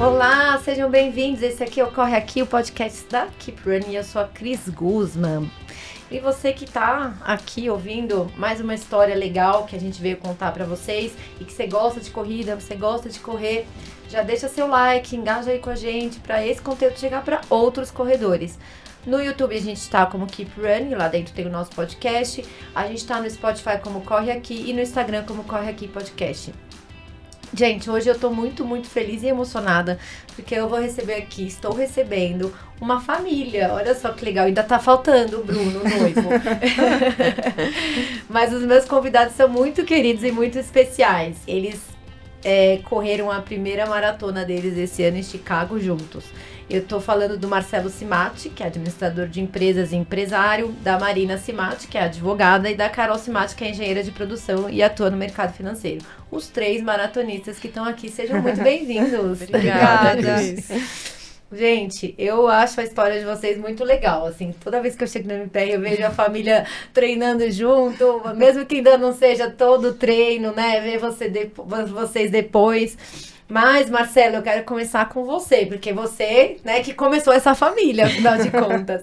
Olá, sejam bem-vindos. Esse aqui Ocorre Aqui, o podcast da Keep Running. Eu sou a Cris Guzman. E você que tá aqui ouvindo mais uma história legal que a gente veio contar pra vocês e que você gosta de corrida, você gosta de correr, já deixa seu like, engaja aí com a gente pra esse conteúdo chegar pra outros corredores. No YouTube a gente tá como Keep Running, lá dentro tem o nosso podcast. A gente tá no Spotify como Corre Aqui e no Instagram como Corre Aqui Podcast. Gente, hoje eu tô muito feliz e emocionada, porque eu vou receber aqui, estou recebendo uma família. Olha só que legal, ainda tá faltando o Bruno, o noivo. Mas os meus convidados são muito queridos e muito especiais. Eles correram a primeira maratona deles esse ano em Chicago juntos. Eu tô falando do Marcelo Cimatti, que é administrador de empresas e empresário, da Marina Cimatti, que é advogada, e da Carol Cimatti, que é engenheira de produção e atua no mercado financeiro. Os 3 maratonistas que estão aqui, sejam muito bem-vindos. Obrigada. Gente, eu acho a história de vocês muito legal, assim, toda vez que eu chego no MPR eu vejo a família treinando junto, mesmo que ainda não seja todo o treino, né, ver vocês depois. Mas, Marcelo, eu quero começar com você, porque você, né, que começou essa família, afinal de contas.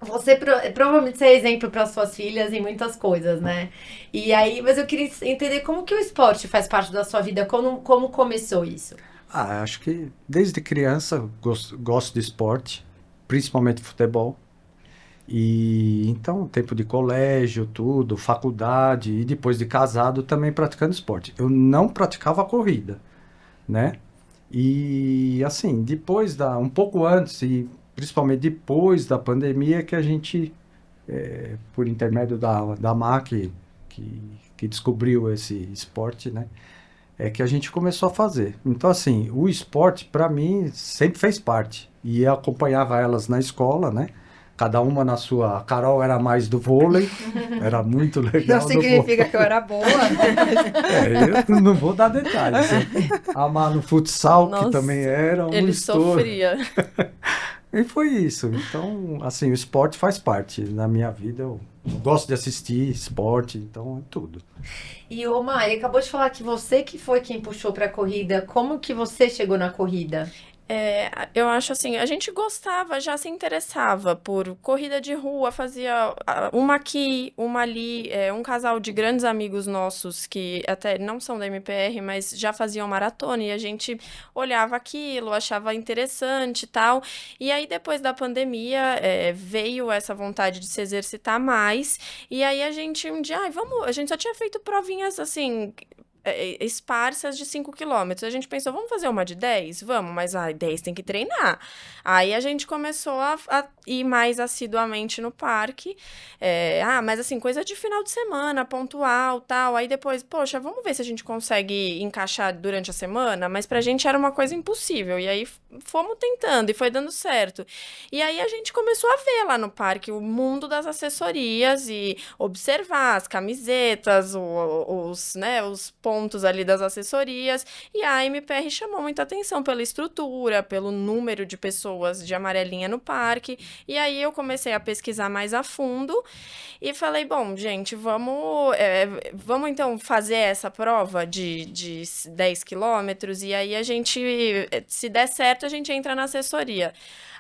Você provavelmente é exemplo para suas filhas em muitas coisas, né? E aí, mas eu queria entender como que o esporte faz parte da sua vida, como começou isso? Acho que desde criança gosto de esporte, principalmente futebol. E então, tempo de colégio, tudo, faculdade e depois de casado também praticando esporte. Eu não praticava corrida, né? E assim, um pouco antes e principalmente depois da pandemia que a gente, por intermédio da MAC, que descobriu esse esporte, né? Que a gente começou a fazer. Então, assim, o esporte, para mim, sempre fez parte. E eu acompanhava elas na escola, né? Cada uma na sua... A Carol era mais do vôlei, era muito legal. Não significa que eu era boa. Eu não vou dar detalhes. Né? A Má no futsal, Nossa, que também era um ele estouro. sofria. E foi isso. Então, assim, o esporte faz parte na minha vida. Eu gosto de assistir esporte, então é tudo. E o Mari, acabou de falar que você que foi quem puxou pra corrida. Como que você chegou na corrida? Eu acho assim, a gente gostava, já se interessava por corrida de rua, fazia uma aqui, uma ali, um casal de grandes amigos nossos que até não são da MPR, mas já faziam maratona e a gente olhava aquilo, achava interessante e tal. E aí depois da pandemia veio essa vontade de se exercitar mais e aí a gente um dia, a gente só tinha feito provinhas assim... esparsas de 5 quilômetros. A gente pensou, vamos fazer uma de 10? Vamos, mas 10 tem que treinar. Aí a gente começou a ir mais assiduamente no parque. Mas assim, coisa de final de semana, pontual, tal. Aí depois, poxa, vamos ver se a gente consegue encaixar durante a semana, mas pra gente era uma coisa impossível. E aí fomos tentando e foi dando certo. E aí a gente começou a ver lá no parque o mundo das assessorias e observar as camisetas, os pontos ali das assessorias, e a MPR chamou muita atenção pela estrutura, pelo número de pessoas de amarelinha no parque, e aí eu comecei a pesquisar mais a fundo, e falei, bom, gente, vamos então fazer essa prova de 10 quilômetros, e aí a gente, se der certo, a gente entra na assessoria.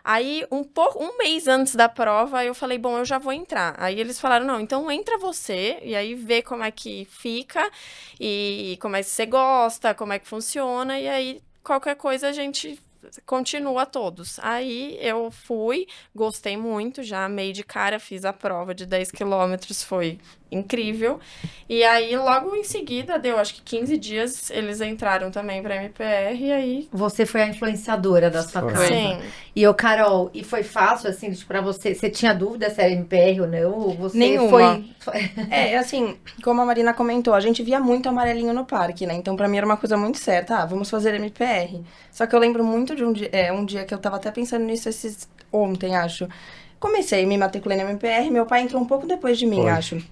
Aí, um mês antes da prova, eu falei, bom, eu já vou entrar. Aí eles falaram, não, então entra você, e aí vê como é que fica, e como é que você gosta, como é que funciona, e aí qualquer coisa a gente continua todos. Aí eu fui, gostei muito, já amei de cara, fiz a prova de 10 quilômetros, foi incrível. E aí, logo em seguida, deu acho que 15 dias, eles entraram também pra MPR, e aí... Você foi a influenciadora da sua casa. Sim. E Carol, e foi fácil, assim, pra você? Você tinha dúvida se era MPR ou não? Ou você Nenhuma. Assim, como a Marina comentou, a gente via muito amarelinho no parque, né? Então, pra mim era uma coisa muito certa. Vamos fazer MPR. Só que eu lembro muito de um dia que eu tava até pensando nisso ontem, acho. Comecei, me matriculei na MPR, meu pai entrou um pouco depois de mim, acho.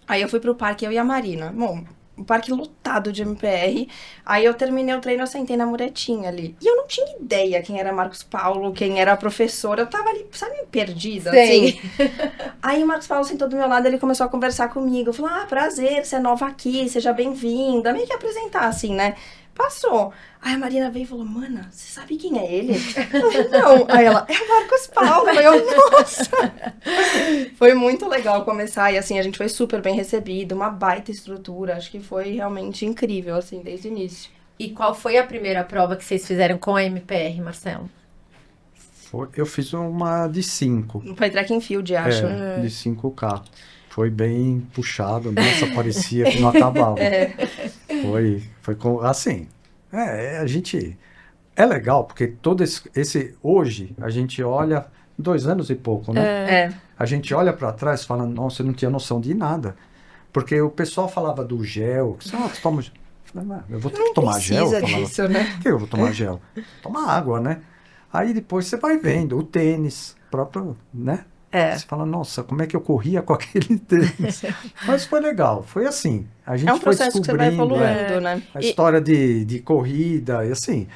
Aí eu fui pro parque, eu e a Marina. Bom, um parque lotado de MPR. Aí eu terminei o treino, eu sentei na muretinha ali. E eu não tinha ideia quem era Marcos Paulo, quem era a professora. Eu tava ali, sabe, perdida, Sei. assim. Aí o Marcos Paulo sentou do meu lado, ele começou a conversar comigo. Falou, prazer, você é nova aqui, seja bem-vinda. Meio que apresentar, assim, né? Passou. Aí a Marina veio e falou, mana, você sabe quem é ele? Eu falei, não. Aí ela, é o Marcos Paulo. Eu, nossa. Foi muito legal começar. E assim, a gente foi super bem recebido, uma baita estrutura. Acho que foi realmente incrível, assim, desde o início. E qual foi a primeira prova que vocês fizeram com a MPR, Marcelo? Eu fiz uma de 5. Foi track and field, acho. De 5K. Foi bem puxado, nossa, parecia que não acabava. Foi assim, a gente, é legal, porque todo hoje, a gente olha, 2 anos e pouco, né? A gente olha para trás e fala, nossa, eu não tinha noção de nada. Porque o pessoal falava do gel, tu toma... Eu vou ter que tomar gel? Não precisa disso, né? Por que eu vou tomar gel? Tomar água, né? Aí depois você vai vendo o tênis próprio, né? Você fala, nossa, como é que eu corria com aquele tênis? Mas foi legal, foi assim. A gente É um processo que você vai evoluindo, né? A história de corrida, e assim,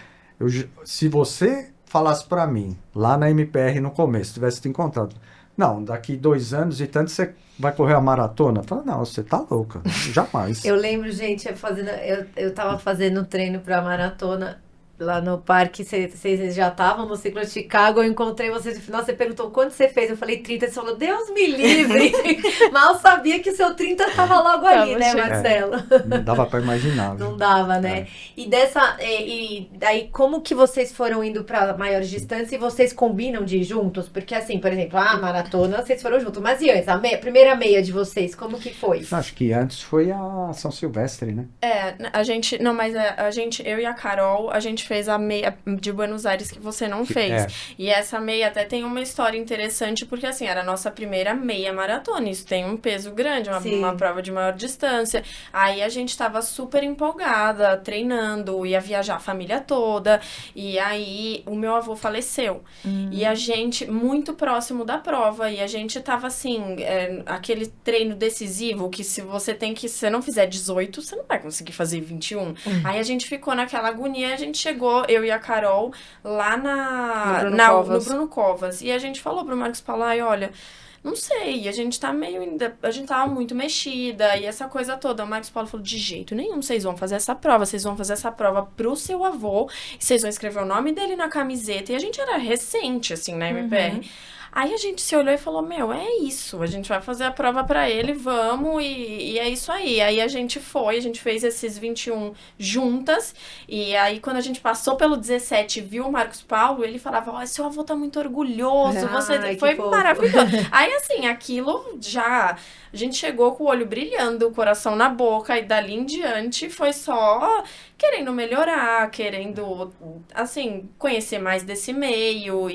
se você falasse pra mim, lá na MPR no começo, tivesse te encontrado, não, daqui 2 anos e tanto você vai correr a maratona? Fala, não, você tá louca, jamais. Eu lembro, gente, eu tava fazendo treino pra maratona lá no parque, vocês já estavam no ciclo de Chicago, eu encontrei vocês no final, você perguntou quanto você fez, eu falei 30, você falou, Deus me livre, mal sabia que o seu 30 tava logo ali, né, Marcelo? Não dava pra imaginar. Não dava, né? E e daí, como que vocês foram indo pra maiores distâncias e vocês combinam de ir juntos? Porque assim, por exemplo, a maratona, vocês foram juntos, mas e antes, a primeira meia de vocês, como que foi? Acho que antes foi a São Silvestre, né? Eu e a Carol, a gente fez a meia de Buenos Aires que você não fez. E essa meia até tem uma história interessante, porque assim, era a nossa primeira meia maratona. Isso tem um peso grande, uma prova de maior distância. Aí a gente tava super empolgada, treinando, ia viajar a família toda. E aí o meu avô faleceu. E a gente, muito próximo da prova, e a gente tava assim, aquele treino decisivo que se você não fizer 18, você não vai conseguir fazer 21. Aí a gente ficou naquela agonia, a gente chegou, eu e a Carol, lá no Bruno Covas. E a gente falou pro Marcos Paulo, olha, não sei, a gente tava muito mexida e essa coisa toda. O Marcos Paulo falou, de jeito nenhum, vocês vão fazer essa prova pro seu avô, e vocês vão escrever o nome dele na camiseta. E a gente era recente, assim, na MPR. Aí a gente se olhou e falou, é isso, a gente vai fazer a prova pra ele, vamos, e é isso aí. Aí a gente fez esses 21 juntas, e aí quando a gente passou pelo 17 e viu o Marcos Paulo, ele falava, seu avô tá muito orgulhoso, foi maravilhoso. Aí assim, aquilo já... A gente chegou com o olho brilhando, o coração na boca, e dali em diante foi só querendo melhorar, querendo, assim, conhecer mais desse meio.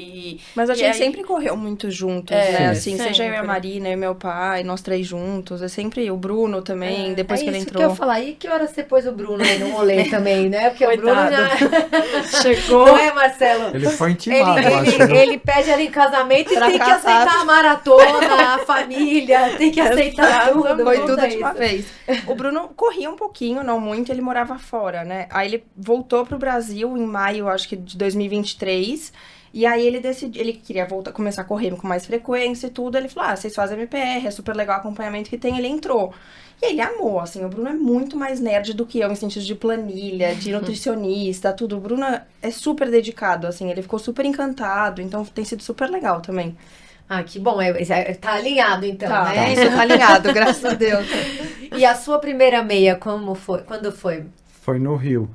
Mas a gente aí... sempre correu muito juntos, né? Assim, sempre. Seja eu e a Marina e meu pai, nós 3 juntos. É sempre o Bruno também, depois que ele entrou. Que eu ia falar, e que hora você pôs o Bruno aí no rolê também, né? Porque Coitado. O Bruno já chegou. Não é, Marcelo? Ele foi intimado, eu acho. Ele pede ali em casamento e tem que aceitar a maratona, a família, tem que aceitar tudo. Foi tudo de uma vez. O Bruno corria um pouquinho, não muito, ele morava fora, né? Aí ele voltou pro Brasil em maio, acho que de 2023. E aí ele queria começar a correr com mais frequência e tudo. Ele falou, vocês fazem MPR, é super legal o acompanhamento que tem. Ele entrou. E ele amou, assim, o Bruno é muito mais nerd do que eu, em sentido de planilha, de nutricionista, tudo. O Bruno é super dedicado, assim, ele ficou super encantado, então tem sido super legal também. Que bom, tá alinhado então, tá, né? Isso tá alinhado, graças a Deus. E a sua primeira meia, como foi? Quando foi? Foi no Rio.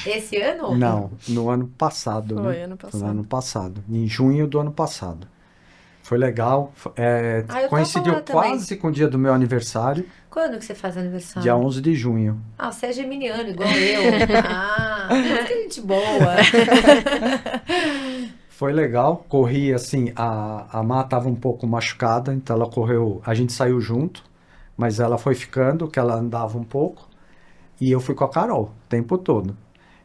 Esse ano? Não, no ano passado. Foi, né? ano passado. Foi no ano passado, em junho do ano passado. Foi legal, coincidiu quase com o dia do meu aniversário. Quando que você faz aniversário? Dia 11 de junho. Você é geminiano, igual eu. Que gente boa. Foi legal, corri assim, a Má estava um pouco machucada, então ela correu, a gente saiu junto, mas ela foi ficando, que ela andava um pouco, e eu fui com a Carol o tempo todo.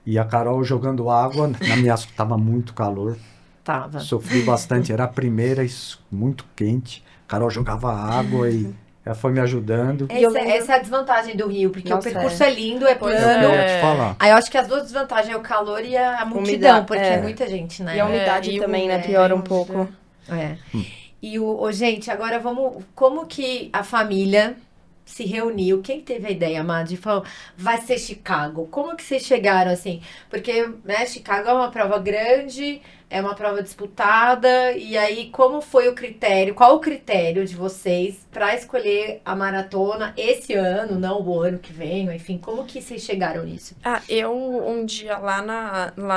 E a Carol jogando água, na minha estava muito calor, sofri bastante, era a primeira, muito quente, a Carol jogava água e ela foi me ajudando. Essa é a desvantagem do Rio, porque o percurso é lindo, é plano. Eu ia te falar. Aí eu acho que as duas desvantagens é o calor e a multidão, porque é muita gente, né? E a umidade também, né? Piora um pouco. E gente, agora como que a família se reuniu? Quem teve a ideia, Madi? Falou, vai ser Chicago. Como que vocês chegaram assim? Porque, né, Chicago é uma prova grande, é uma prova disputada, e aí como foi o critério? Qual o critério de vocês para escolher a maratona esse ano, não o ano que vem? Enfim, como que vocês chegaram nisso? Eu um dia lá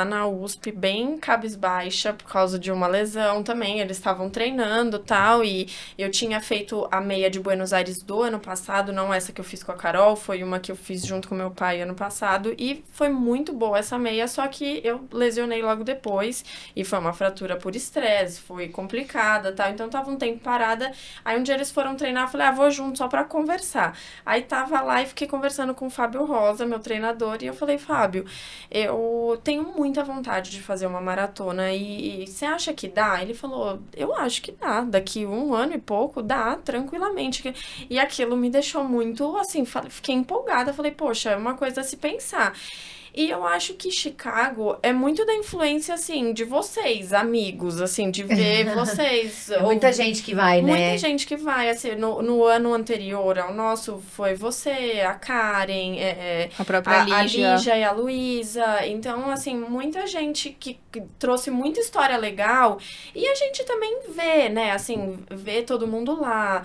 na USP, bem cabisbaixa, por causa de uma lesão também, eles estavam treinando e tal, e eu tinha feito a meia de Buenos Aires do ano passado, não essa que eu fiz com a Carol, foi uma que eu fiz junto com meu pai ano passado, e foi muito boa essa meia, só que eu lesionei logo depois, e foi uma fratura por estresse, foi complicada, tal, então tava um tempo parada, aí um dia eles foram treinar, eu falei, vou junto só pra conversar. Aí tava lá e fiquei conversando com o Fábio Rosa, meu treinador, e eu falei, Fábio, eu tenho muita vontade de fazer uma maratona, e você acha que dá? Ele falou, eu acho que dá, daqui 1 ano e pouco, dá, tranquilamente. E aquilo me deixou muito, assim, fiquei empolgada, falei, poxa, é uma coisa a se pensar. E eu acho que Chicago é muito da influência, assim, de vocês, amigos, assim, de ver vocês. É muita gente que vai, né? Muita gente que vai, assim, no ano anterior ao nosso, foi você, a Karen, A própria Lígia. A Lígia e a Luísa. Então, assim, muita gente que trouxe muita história legal. E a gente também vê, né, assim, vê todo mundo lá,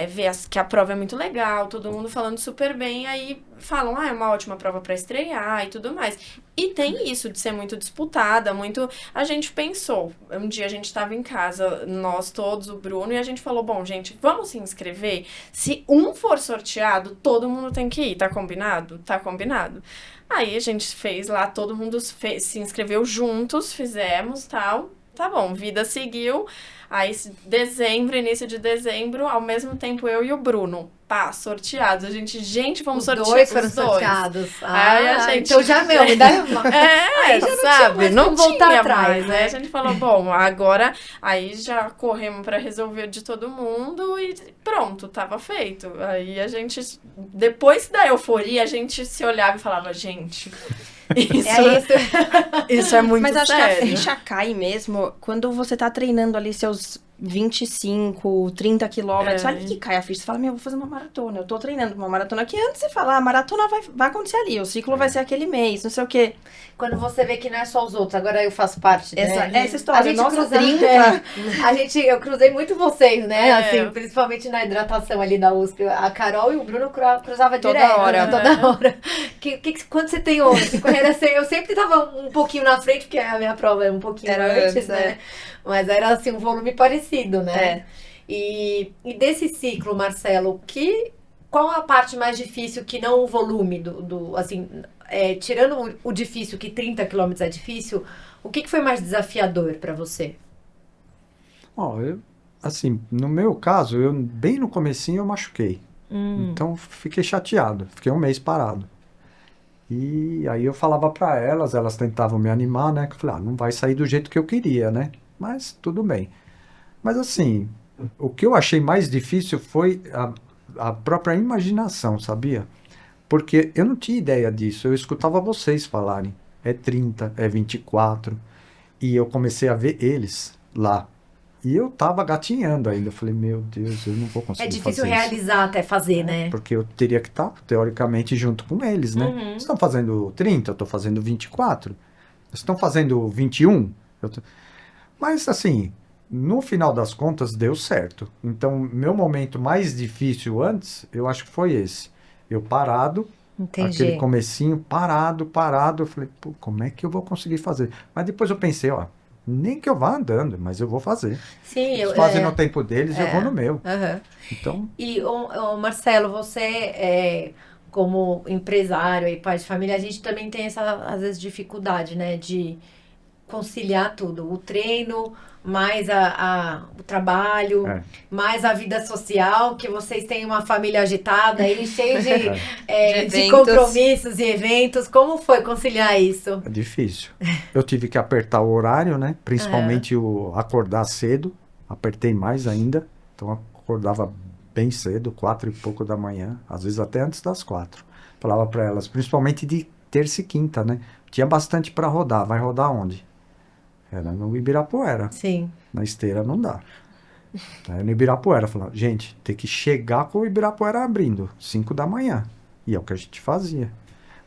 vê que a prova é muito legal, todo mundo falando super bem, aí falam, é uma ótima prova para estrear e tudo mais. E tem isso de ser muito disputada, muito... A gente pensou, um dia a gente estava em casa, nós todos, o Bruno, e a gente falou, bom, gente, vamos se inscrever? Se um for sorteado, todo mundo tem que ir, tá combinado? Tá combinado. Aí a gente fez lá, todo mundo se inscreveu juntos, fizemos, tal. Tá bom, vida seguiu. Aí, início de dezembro, ao mesmo tempo eu e o Bruno, sorteados. A gente, vamos sortear. Os dois foram sorteados. Aí a gente... Então já, me dá uma... aí já sabe, não tinha voltar tinha atrás, mais, né? A gente falou, bom, agora, aí já corremos pra resolver de todo mundo e pronto, tava feito. Aí a gente, depois da euforia, a gente se olhava e falava, gente... Isso é muito sério. Mas acho que a ficha cai mesmo quando você tá treinando ali seus 25, 30 quilômetros. Ali que cai a ficha. Você fala, vou fazer uma maratona. Eu tô treinando uma maratona. Que antes você fala, a maratona vai acontecer ali. O ciclo vai ser aquele mês, não sei o quê. Quando você vê que não é só os outros, agora eu faço parte, né? Essa história, a gente nossa, cruza, 30. Eu cruzei muito vocês, né? Assim, principalmente na hidratação ali da USP. A Carol e o Bruno cruzava toda direto, hora. Né? Toda hora. Quanto você tem hoje? Eu sempre tava um pouquinho na frente, porque a minha prova era um pouquinho antes, né? Mas era assim, um volume parecido, né? E desse ciclo, Marcelo, qual a parte mais difícil que não o volume assim, tirando o difícil, que 30 quilômetros é difícil, o que foi mais desafiador para você? Assim, no meu caso, bem no comecinho eu machuquei. Então, fiquei chateado. Fiquei 1 mês parado. E aí eu falava para elas tentavam me animar, né? Que eu falei, não vai sair do jeito que eu queria, né? Mas tudo bem. Mas assim, o que eu achei mais difícil foi a própria imaginação, sabia? Porque eu não tinha ideia disso. Eu escutava vocês falarem, é 30, é 24. E eu comecei a ver eles lá. E eu tava gatinhando ainda. Eu falei, meu Deus, eu não vou conseguir fazer isso. É difícil realizar até fazer, né? Porque eu teria que estar, teoricamente, junto com eles, né? Vocês estão fazendo 30, eu estou fazendo 24. Vocês estão fazendo 21? Mas, assim, no final das contas, deu certo. Então, meu momento mais difícil antes, eu acho que foi esse. Eu parado, aquele comecinho, parado. Eu falei, pô, como é que eu vou conseguir fazer? Mas depois eu pensei, nem que eu vá andando, mas eu vou fazer. Sim, eles fazem no tempo deles, eu vou no meu. Então... E, Marcelo, você, como empresário e pai de família, a gente também tem essa, às vezes, dificuldade, né? De conciliar tudo. O treino, mais o trabalho, mais a vida social, que vocês têm uma família agitada aí, cheia de compromissos e eventos. Como foi conciliar isso? É difícil. Eu tive que apertar o horário, né? Principalmente acordar cedo. Apertei mais ainda. Então, acordava bem cedo, 4 e pouco da manhã. Às vezes até antes das 4. Falava para elas, principalmente de terça e quinta, né? Tinha bastante para rodar. Vai rodar onde? Era no Ibirapuera. Sim. Na esteira não dá. Aí no Ibirapuera, falava, gente, tem que chegar com o Ibirapuera abrindo, 5 da manhã. E é o que a gente fazia.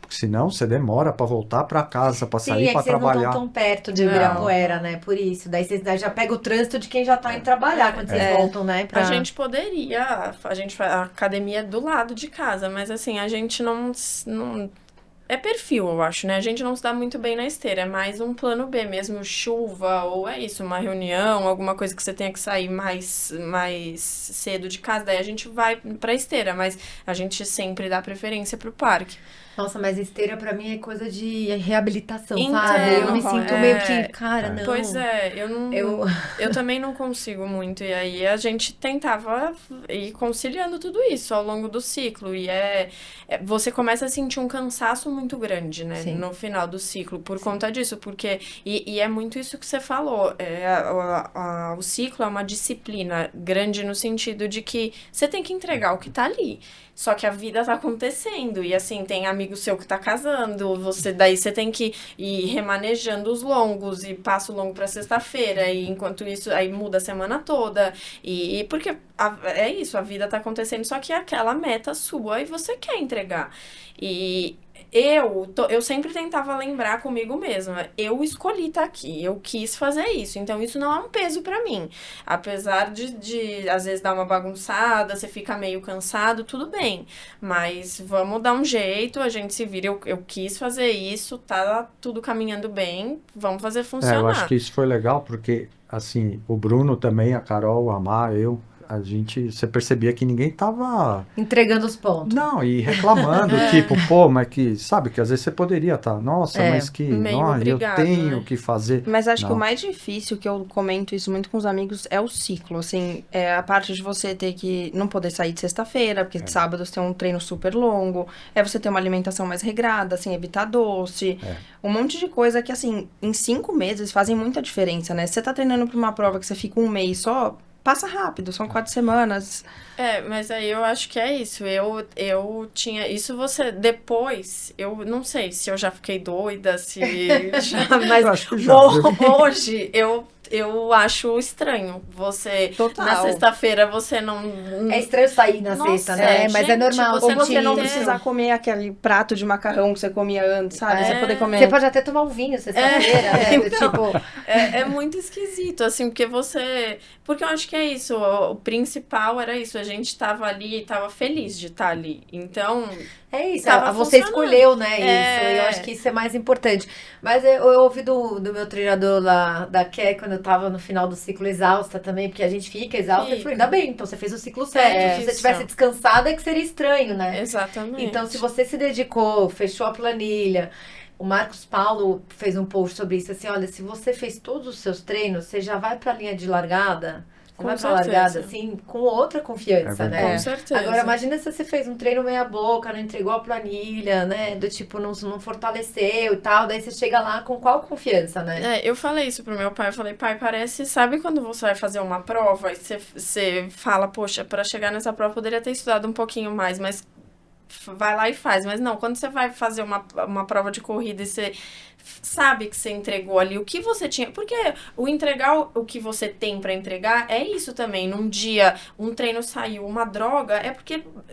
Porque senão você demora pra voltar pra casa, pra Sim, sair é pra que vocês não trabalhar. estão tão perto de Não. Ibirapuera, né? Por isso. Daí vocês já pega o trânsito de quem já tá indo trabalhar quando vocês voltam, né? A gente poderia, a academia é do lado de casa, mas assim, a gente não é perfil, eu acho, né? A gente não se dá muito bem na esteira, é mais um plano B mesmo, chuva, ou é isso, uma reunião, alguma coisa que você tenha que sair mais cedo de casa, daí a gente vai pra esteira, mas a gente sempre dá preferência pro parque. Nossa, mas esteira pra mim é coisa de reabilitação, Então, sabe? Eu me sinto meio que, cara, não. Pois é, eu também não consigo muito. E aí a gente tentava ir conciliando tudo isso ao longo do ciclo. E você começa a sentir um cansaço muito grande, né? Sim. No final do ciclo, por conta disso. Porque, e é muito isso que você falou. O ciclo é uma disciplina grande no sentido de que você tem que entregar o que tá ali. Só que a vida tá acontecendo. E assim, tem amigo seu que tá casando. Daí você tem que ir remanejando os longos. E passa o longo pra sexta-feira. E enquanto isso, aí muda a semana toda. E porque é isso, a vida tá acontecendo. Só que é aquela meta sua e você quer entregar. E eu sempre tentava lembrar comigo mesma. Eu escolhi estar aqui. Eu quis fazer isso. Então, isso não é um peso pra mim. Apesar de às vezes, dar uma bagunçada, você fica meio cansado, tudo bem. Mas vamos dar um jeito, a gente se vira. Eu quis fazer isso, tá tudo caminhando bem, vamos fazer funcionar. Eu acho que isso foi legal, porque, assim, o Bruno também, a Carol, a Mar, você percebia que ninguém tava... Entregando os pontos. Não, e reclamando, tipo, pô, mas que, sabe, que às vezes você poderia estar, nossa, mas que, meio eu obrigado, tenho né? que fazer. Mas acho que o Não. mais difícil, que eu comento isso muito com os amigos, é o ciclo, assim, é a parte de você ter que não poder sair de sexta-feira, porque de sábado você tem um treino super longo, é você ter uma alimentação mais regrada, assim, evitar doce, um monte de coisa que, assim, em 5 meses fazem muita diferença, né? Se você tá treinando pra uma prova que você fica um mês só, passa rápido, são 4 semanas. Mas aí eu acho que é isso. Eu tinha. Isso você. Depois, eu não sei se eu já fiquei doida, se já. Mas Eu acho que já. hoje eu acho estranho. Você. Total. Na sexta-feira você não. É estranho sair na Nossa, sexta, né? Mas é gente, normal. você Ou você não inteiro. precisar comer aquele prato de macarrão que você comia antes, sabe? Você poder comer... Você pode até tomar um vinho sexta-feira, né? Então, Tipo, é muito esquisito, assim, porque Porque eu acho que é isso, o principal era isso, a gente tava ali e tava feliz de estar ali. Então, é isso, tava você funcionando. escolheu, né, isso, eu acho que isso é mais importante. Mas eu ouvi do meu treinador lá, da Ké, quando eu tava no final do ciclo exausta também, porque a gente fica exausta, e falei, ainda bem, então você fez o ciclo certo, se você isso. tivesse descansada é que seria estranho, né? Exatamente. Então, se você se dedicou, fechou a planilha, o Marcos Paulo fez um post sobre isso, assim, olha, se você fez todos os seus treinos, você já vai pra linha de largada, você Com vai pra certeza. largada, assim, com outra confiança, né? Com certeza. Agora, imagina se você fez um treino meia boca, não entregou a planilha, né? Do tipo, não fortaleceu e tal. Daí você chega lá com qual confiança, né? Eu falei isso pro meu pai, eu falei, pai, parece, sabe quando você vai fazer uma prova e você fala, poxa, pra chegar nessa prova eu poderia ter estudado um pouquinho mais, mas vai lá e faz. Mas não, quando você vai fazer uma prova de corrida e você sabe que você entregou ali o que você tinha, porque entregar o que você tem pra entregar é isso também. Num dia um treino saiu uma droga,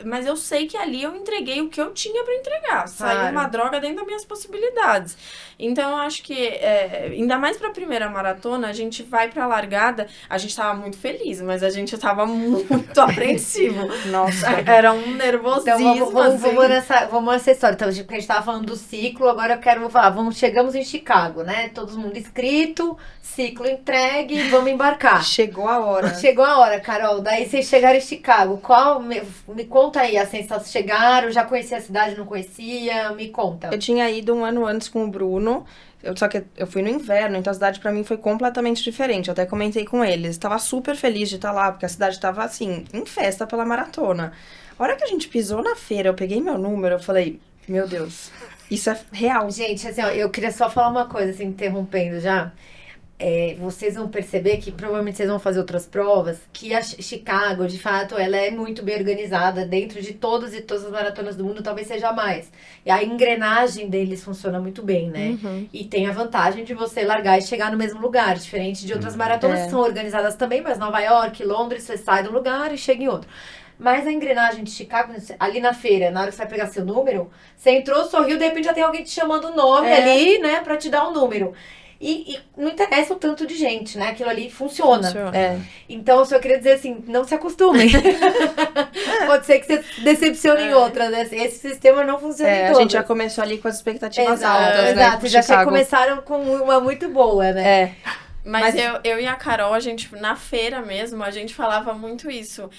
mas eu sei que ali eu entreguei o que eu tinha pra entregar, saiu Claro. uma droga dentro das minhas possibilidades. Então eu acho que ainda mais pra primeira maratona, a gente vai pra largada, a gente tava muito feliz, mas a gente tava muito apreensivo. Nossa. Era um nervosismo. Então, vamos nessa história. Então, a gente tava falando do ciclo, agora eu quero falar. Chegamos em Chicago, né? Todo mundo inscrito, ciclo entregue, vamos embarcar. Chegou a hora. Chegou a hora, Carol. Daí vocês chegaram em Chicago. Me conta aí a sensação. Chegaram, já conhecia a cidade, não conhecia? Me conta. Eu tinha ido um ano antes com o Bruno, só que eu fui no inverno, então a cidade pra mim foi completamente diferente. Eu até comentei com eles. Tava super feliz de estar lá, porque a cidade tava assim, em festa pela maratona. A hora que a gente pisou na feira, eu peguei meu número, eu falei, meu Deus, isso é real. Gente, assim, ó, eu queria só falar uma coisa, assim, interrompendo já. vocês vão perceber que provavelmente vocês vão fazer outras provas, que a Chicago, de fato, ela é muito bem organizada dentro de todas as maratonas do mundo, talvez seja mais. E a engrenagem deles funciona muito bem, né? E tem a vantagem de você largar e chegar no mesmo lugar, diferente de outras maratonas que são organizadas também, mas Nova York, Londres, você sai de um lugar e chega em outro. Mas a engrenagem de Chicago, ali na feira, na hora que você vai pegar seu número, você entrou, sorriu, de repente já tem alguém te chamando o nome ali, né, pra te dar um número. E não interessa o tanto de gente, né? Aquilo ali funciona. Então, eu só queria dizer assim, não se acostumem. Pode ser que você decepcione em outra, né? Esse sistema não funciona em todas. A gente já começou ali com as expectativas altas, né? Exato, já começaram com uma muito boa, né? Mas eu e a Carol, a gente, na feira mesmo, a gente falava muito isso.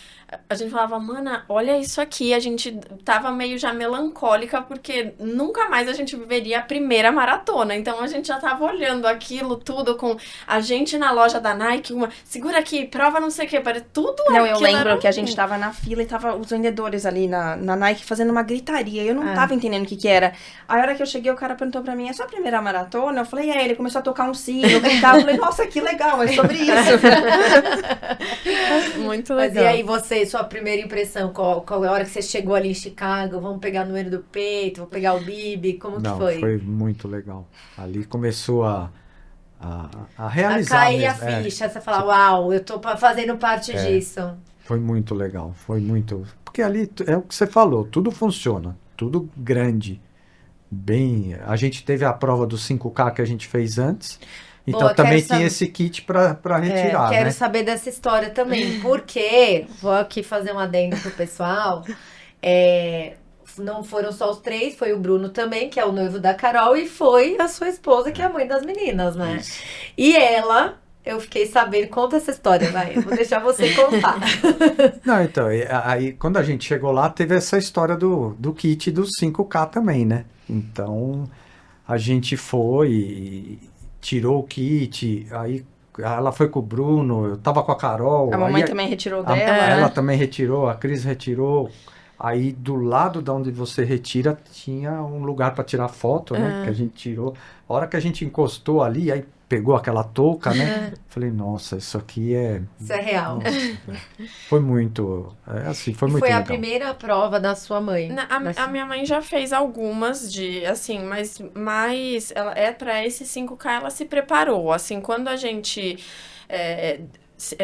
A gente falava, mana, olha isso aqui. A gente tava meio já melancólica, porque nunca mais a gente viveria a primeira maratona. Então, a gente já tava olhando aquilo tudo com a gente na loja da Nike, segura aqui, prova não sei o que, tudo aquilo. Não, eu lembro que a gente tava na fila e tava os vendedores ali na Nike fazendo uma gritaria. Eu não tava entendendo o que era. Aí, a hora que eu cheguei, o cara perguntou pra mim, é sua primeira maratona? Eu falei, ele começou a tocar um sino, gritar. Eu falei, nossa, que legal, é sobre isso. Muito legal. Mas e aí, sua primeira impressão, qual é a hora que você chegou ali em Chicago? Vamos pegar o número do peito, vamos pegar o bib, como que foi? Foi muito legal. Ali começou a realizar a cair mesmo. A ficha, você fala, uau, eu tô fazendo parte disso. Foi muito legal, foi muito... Porque ali, é o que você falou, tudo funciona, tudo grande, bem... A gente teve a prova do 5K que a gente fez antes... Então, também tinha esse kit para retirar, quero saber dessa história também, porque, vou aqui fazer um adendo pro pessoal, não foram só os 3, foi o Bruno também, que é o noivo da Carol, e foi a sua esposa, que é a mãe das meninas, né? Isso. E ela, eu fiquei sabendo, conta essa história, vai, eu vou deixar você contar. Não, então, aí quando a gente chegou lá, teve essa história do kit do 5K também, né? Então, a gente foi... tirou o kit, aí ela foi com o Bruno, eu tava com a Carol. A mamãe também retirou dela. Ela também retirou, a Cris retirou. Aí do lado de onde você retira, tinha um lugar para tirar foto, né? Que a gente tirou. A hora que a gente encostou ali, aí pegou aquela touca, né? Falei, nossa, isso aqui Isso é real. Nossa, foi muito... foi muito legal. Foi legal. a primeira prova da sua mãe? A minha mãe já fez algumas mas ela para esse 5K ela se preparou. Assim, quando a gente...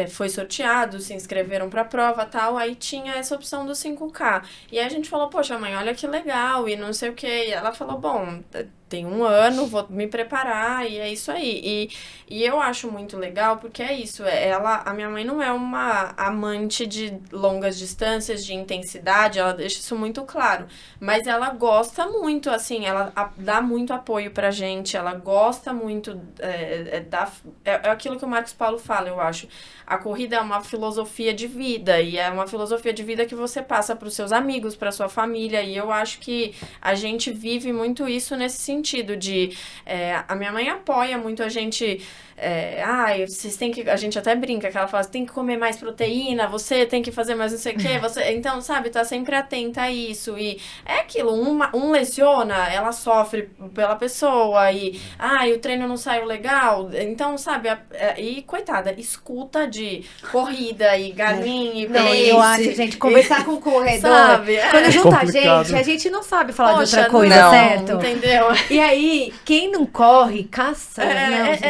foi sorteado, se inscreveram pra prova e tal, aí tinha essa opção do 5K. E aí a gente falou, poxa, mãe, olha que legal, e não sei o quê. E ela falou, bom, tem um ano, vou me preparar, e é isso aí. E eu acho muito legal, porque é isso, a minha mãe não é uma amante de longas distâncias, de intensidade, ela deixa isso muito claro. Mas ela gosta muito, assim, ela dá muito apoio pra gente, ela gosta muito, é aquilo que o Marcos Paulo fala, eu acho. A corrida é uma filosofia de vida, e é uma filosofia de vida que você passa para os seus amigos, para sua família, e eu acho que a gente vive muito isso nesse sentido de... a minha mãe apoia muito a gente... vocês têm que... A gente até brinca, que ela fala, tem que comer mais proteína, você tem que fazer mais não sei o quê, então, sabe, tá sempre atenta a isso, e é aquilo, um lesiona, ela sofre pela pessoa, e o treino não saiu legal, então, sabe, e coitada, escuta de corrida e Garmin e Não, eu acho, gente, conversar com o corredor, sabe? Quando junta a gente não sabe falar de outra coisa, certo? Entendeu? E aí, quem não corre, caça,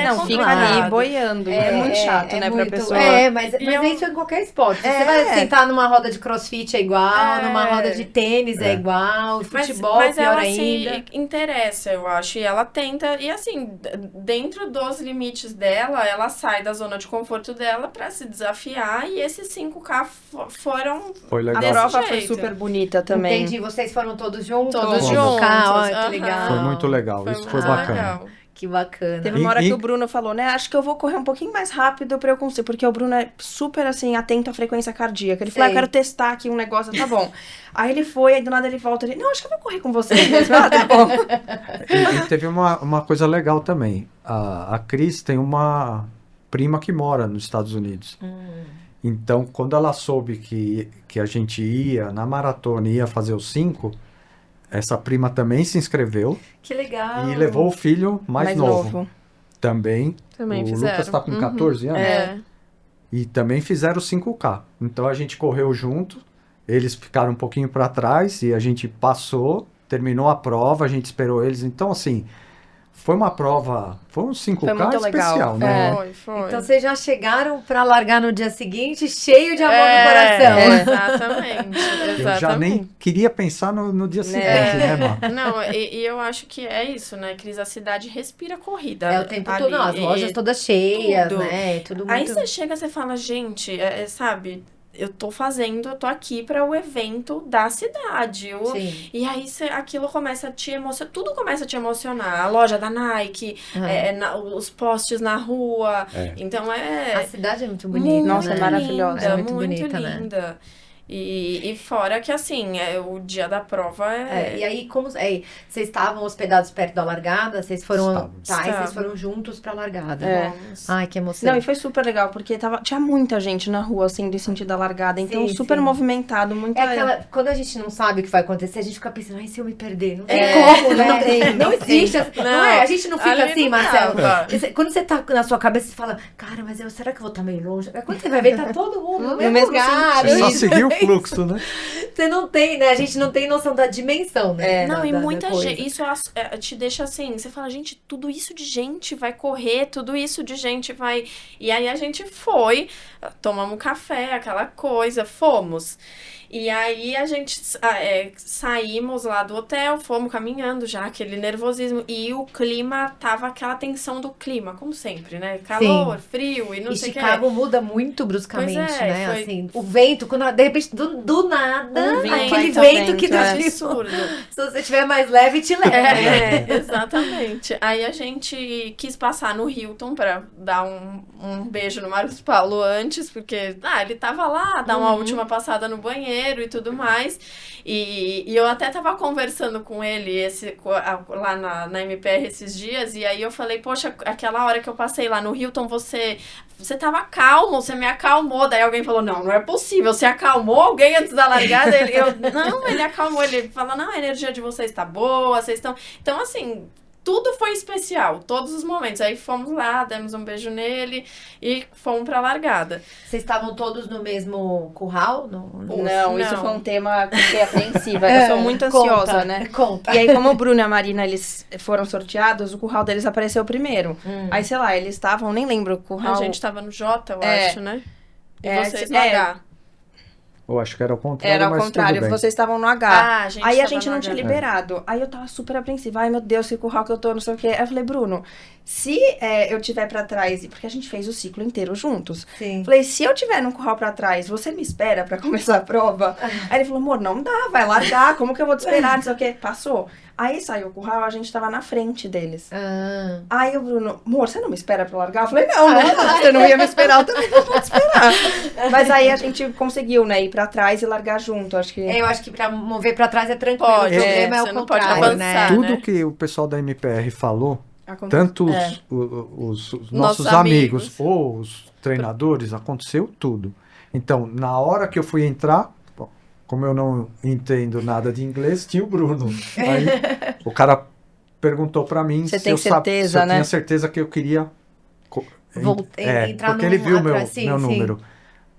não, fica ali boiando, é muito chato, né, pra pessoa. Mas isso é em qualquer esporte, você vai sentar numa roda de crossfit é igual, numa roda de tênis é igual, futebol mas pior ela ainda. se interessa, eu acho, e ela tenta, e assim, dentro dos limites dela, ela sai da zona de conforto dela pra se desafiar, e esses 5K foram Foi legal. A prova jeito. foi super bonita também. Entendi, vocês foram todos juntos? Todos juntos. Que legal. Foi muito legal, isso foi bacana. Legal. Que bacana. Teve uma hora que o Bruno falou, né? Acho que eu vou correr um pouquinho mais rápido pra eu conseguir. Porque o Bruno é super, assim, atento à frequência cardíaca. Ele falou, eu quero testar aqui um negócio, tá bom. Aí ele foi, aí do nada ele volta. Ele, não, acho que eu vou correr com você mesmo. Tá bom. E teve uma coisa legal também. A Cris tem uma prima que mora nos Estados Unidos. Então, quando ela soube que a gente ia na maratona e ia fazer os 5... Essa prima também se inscreveu. Que legal. E levou o filho mais novo. também. Também O fizeram. Lucas tá com 14 anos. É. E também fizeram 5K. Então a gente correu junto, eles ficaram um pouquinho para trás e a gente passou, terminou a prova, a gente esperou eles. Então, assim, foi uma prova, foi um 5K muito legal. especial, né? Foi. Então vocês já chegaram pra largar no dia seguinte cheio de amor no É, coração. exatamente. Eu já nem queria pensar no dia seguinte, né, Mar? Não, e eu acho que é isso, né, Cris? A cidade respira corrida. É o tempo ali, todo, as lojas todas cheias, tudo. né? Tudo Aí muito... você chega e fala, gente, sabe, eu tô aqui para o evento da cidade. Sim. E aí aquilo começa a te emocionar, tudo começa a te emocionar. A loja da Nike, os postes na rua. Então A cidade é muito bonita, Nossa, né? é maravilhosa. É muito muito bonita, né? linda. E fora que, assim, o dia da prova E aí, como vocês estavam hospedados perto da largada? Vocês foram... Estávamos. Tá, e vocês foram juntos pra largada. Vamos. Ai, que emoção. Não, e foi super legal, porque tinha muita gente na rua, assim, de sentido da largada. Então, Sim, super sim. movimentado, muita... É aquela... Quando a gente não sabe o que vai acontecer, a gente fica pensando, ai, se eu me perder? Não tem É, como, né? não tem, Não existe. Não é? A gente não fica ali assim, não Marcelo. dava. Quando você tá na sua cabeça, você fala, cara, mas será que eu vou estar meio longe? Quando você vai ver, tá todo mundo no mesmo mesmo lugar. Você só Gente, seguiu o fluxo, né? Você não tem, né? A gente não tem noção da dimensão, né? Não, da, e da muita coisa. gente, isso te deixa assim, você fala, gente, tudo isso de gente vai correr, tudo isso de gente vai... E aí a gente foi, tomamos café, aquela coisa, fomos. E aí a gente saímos lá do hotel, fomos caminhando já, aquele nervosismo. E o clima, tava aquela tensão do clima, como sempre, né? Calor, frio e não E sei o que. Chicago muda muito bruscamente, Pois é, né? foi- Assim, o vento, quando de repente, do nada, aquele baita vento que vento, tá é. tipo, Absurdo. se você tiver mais leve, te leva. né? Exatamente. Aí a gente quis passar no Hilton pra dar um beijo no Marcos Paulo antes, porque ele tava lá, dar uma última passada no banheiro e tudo mais. E eu até tava conversando com ele lá na MPR esses dias, e aí eu falei, poxa, aquela hora que eu passei lá no Hilton, você tava calmo, você me acalmou. Daí alguém falou, não é possível, você acalmou alguém antes da largada? Ele acalmou, ele fala, não, a energia de vocês tá boa, vocês estão... Então, assim, tudo foi especial, todos os momentos. Aí fomos lá, demos um beijo nele e fomos pra largada. Vocês estavam todos no mesmo curral? Não, isso Não. foi um tema que eu fiquei apreensiva. Eu sou muito ansiosa, Conta, né? Conta. E aí, como o Bruno e a Marina, eles foram sorteados, o curral deles apareceu primeiro. Aí, sei lá, eles estavam, nem lembro, o curral... A gente tava no J, eu É. acho, né? E É, vocês no é. H. Eu acho que era o contrário, Era ao mas contrário, tudo bem. vocês estavam no H. A Aí a tava gente no não H. tinha liberado. Aí eu tava super apreensiva. Ai, meu Deus, que curral que eu tô, não sei o quê. Aí eu falei, Bruno, se eu tiver pra trás... Porque a gente fez o ciclo inteiro juntos. Sim. Falei, se eu tiver num curral pra trás, você me espera pra começar a prova? Aí ele falou, amor, não dá, vai largar, como que eu vou te esperar, não sei o quê. Passou. Aí saiu o curral, a gente tava na frente deles. Ah. Aí o Bruno, amor, você não me espera pra largar? Eu falei, não, você não ia me esperar, eu também não vou te esperar. Mas aí a gente conseguiu, né, ir pra trás e largar junto, acho que... Eu acho que pra mover pra trás é tranquilo. Pode, o problema é você o não pode contrário, né? avançar. Tudo né? que o pessoal da MPR falou, aconteceu. tanto É. os nossos Nossos amigos amigos. ou os treinadores, aconteceu tudo. Então, na hora que eu fui entrar, bom, como eu não entendo nada de inglês, tinha o Bruno. Aí o cara perguntou para mim Você se tem eu certeza, se eu né? tinha certeza que eu queria Entrar porque ele no- viu atrás, sim, meu sim. número.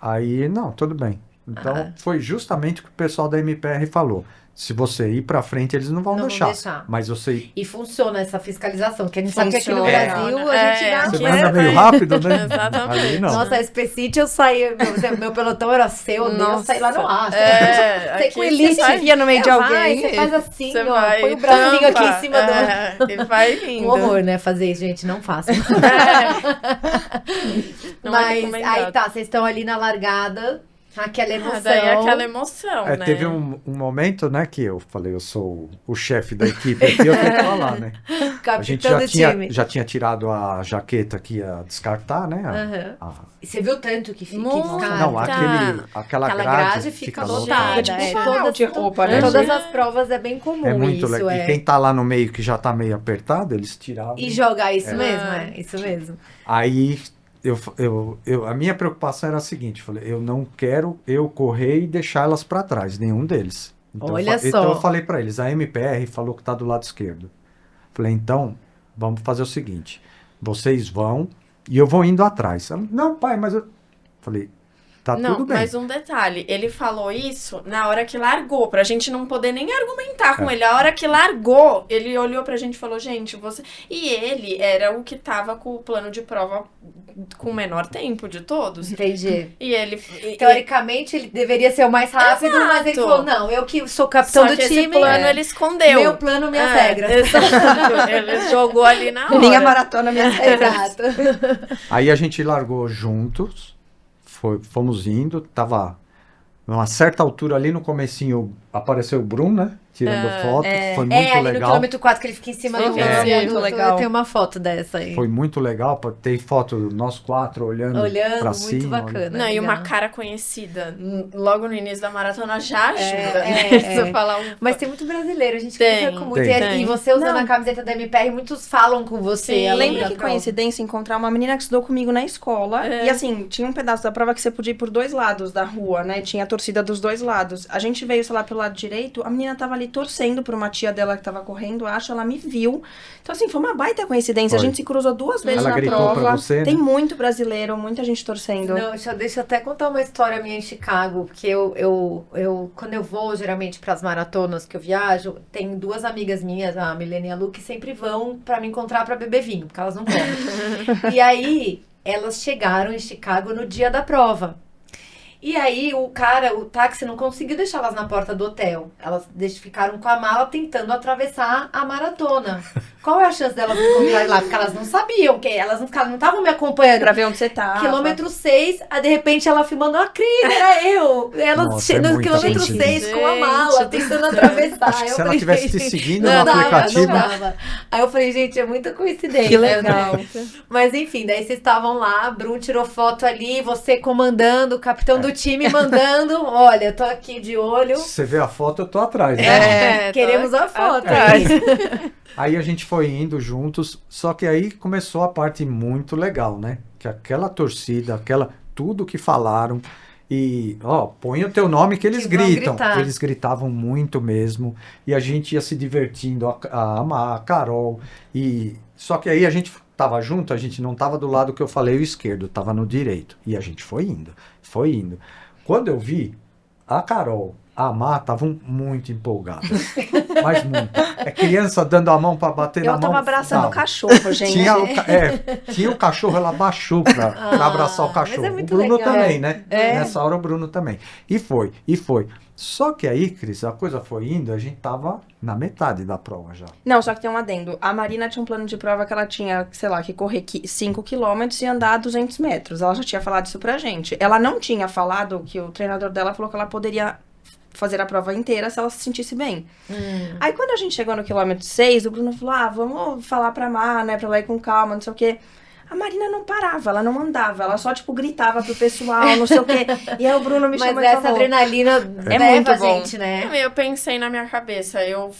Aí, não, tudo bem. Então, foi justamente o que o pessoal da MPR falou. Se você ir pra frente, eles não vão Não vão deixar. deixar. Mas você, E funciona essa fiscalização, que a gente sabe que aqui no Funciona. Brasil É, a gente dá... você aqui vai andar vai- meio rápido, né? Exatamente. Ali não. Nossa, esse City eu saí, meu pelotão era seu, eu saí lá no ar. É, Você aqui com elite, Você via no meio de vai, alguém. Você faz assim, Você ó, vai, põe o bracinho tampa, aqui em cima do... e vai indo. Um horror, né, fazer isso, gente, não façam. Não é Mas recomendado. aí tá, vocês estão ali na largada, aquela emoção. Daí é aquela emoção, né? Teve um momento, né, que eu falei, eu sou o chefe da equipe aqui, eu tenho que falar, né? A gente Capitão do time. já tinha tirado a jaqueta que ia descartar, né? Aham. a- E você viu tanto que fica Muito. cara? não, Tá. aquela Aquela grade, grade fica lotada. lotada. Tipo, É, farol de roupa, né? Todas as provas é bem comum É muito isso, legal. é. E quem tá lá no meio que já tá meio apertado, eles tiravam. E jogar isso É. mesmo, isso mesmo. Aí a minha preocupação era a seguinte, falei, eu não quero eu correr e deixar elas para trás, nenhum deles. Então, Olha só. Então eu falei para eles, a MPR falou que tá do lado esquerdo. Falei, então, vamos fazer o seguinte, vocês vão e eu vou indo atrás. Ela, não, pai, mas eu... Falei, tá Não, tudo bem. mas um detalhe, ele falou isso na hora que largou, pra gente não poder nem argumentar com ele. A hora que largou, ele olhou pra gente e falou, gente, você... E ele era o que tava com o plano de prova com o menor tempo de todos. Entendi. E ele... Teoricamente, ele deveria ser o mais rápido, mas ele Exato. falou, não, eu que sou capitão Só do que time, esse plano ele escondeu. meu plano, minhas regras. Exato. Ele jogou ali na hora. Minha maratona, minhas regras. Exato. Aí a gente largou juntos, fomos indo, tava numa certa altura ali no comecinho, apareceu o Bruno, né? Tirando foto, foi muito ali no legal. quilômetro 4 que ele fica em cima do Sim, muito legal. Tem uma foto dessa aí. Foi muito legal, tem foto nós 4 olhando pra Muito cima. bacana. Não, e uma legal. cara conhecida logo no início da maratona já ajuda, É, né? é. Você falar Mas tem muito brasileiro, a gente Tem, conversa com muito. tem. E você usando Não. a camiseta da MPR, muitos falam com você. Sim. além Lembra da que prova. coincidência encontrar uma menina que estudou comigo na escola. É. E assim, tinha um pedaço da prova que você podia ir por 2 lados da rua, né? Tinha a torcida dos 2 lados. A gente veio, sei lá, pelo lado direito, a menina tava ali torcendo por uma tia dela que tava correndo, acho, ela me viu. Então, assim, foi uma baita coincidência. Foi. A gente se cruzou 2 vezes Ela na gritou prova. pra você, né? Tem muito brasileiro, muita gente torcendo. Não, deixa eu até contar uma história minha em Chicago, porque quando eu vou geralmente para as maratonas que eu viajo, tem 2 amigas minhas, a Milene e a Lu, que sempre vão para me encontrar para beber vinho, porque elas não correm. E aí, elas chegaram em Chicago no dia da prova. E aí, o táxi não conseguiu deixar elas na porta do hotel. Elas ficaram com a mala tentando atravessar a maratona. Qual é a chance delas me encontrarem lá? Porque elas não sabiam, que elas não estavam me acompanhando. Pra ver onde você tá. Quilômetro 6, de repente ela filmando a Cris, era eu. Ela Nossa, é no muita quilômetro coincidência. 6 com a mala, Gente, tentando atravessar. Acho que Eu se ela falei, tivesse te gente, seguindo não no dava, aplicativo... não dava. Aí eu falei, gente, é muita coincidência. Que legal. né? Mas enfim, daí vocês estavam lá, Bruno tirou foto ali, você comandando, o capitão do time mandando. Olha, eu tô aqui de olho. Se você vê a foto, eu tô atrás, né? Queremos a foto. atrás. Aí a gente foi indo juntos, só que aí começou a parte muito legal, né? Que aquela torcida, tudo que falaram, e, põe o teu nome que eles Que vão gritam. gritar. Eles gritavam muito mesmo, e a gente ia se divertindo, a Carol, só que aí a gente tava junto, a gente não tava do lado que eu falei, o esquerdo, tava no direito, e a gente foi indo. Quando eu vi, a Carol, a Má estavam muito empolgadas. Mas muito. É criança dando a mão para bater na Eu mão. tava abraçando Tava. o cachorro, gente. Tinha o cachorro, ela baixou para abraçar o mas cachorro. é O muito Bruno legal. também, né? É. Nessa hora o Bruno também. E foi. Só que aí, Cris, a coisa foi indo, a gente tava na metade da prova já. Não, só que tem um adendo. A Marina tinha um plano de prova que ela tinha, sei lá, que correr 5 quilômetros e andar 200 metros. Ela já tinha falado isso pra gente. Ela não tinha falado que o treinador dela falou que ela poderia fazer a prova inteira se ela se sentisse bem. Aí quando a gente chegou no quilômetro 6, o Bruno falou, vamos falar pra Mar, né, pra ela ir com calma, não sei o quê. A Marina não parava, ela não andava, ela só, tipo, gritava pro pessoal, não sei o quê. E aí o Bruno me Mas chamou e essa falou... adrenalina leva muito a bom. gente, né? Eu pensei na minha cabeça, eu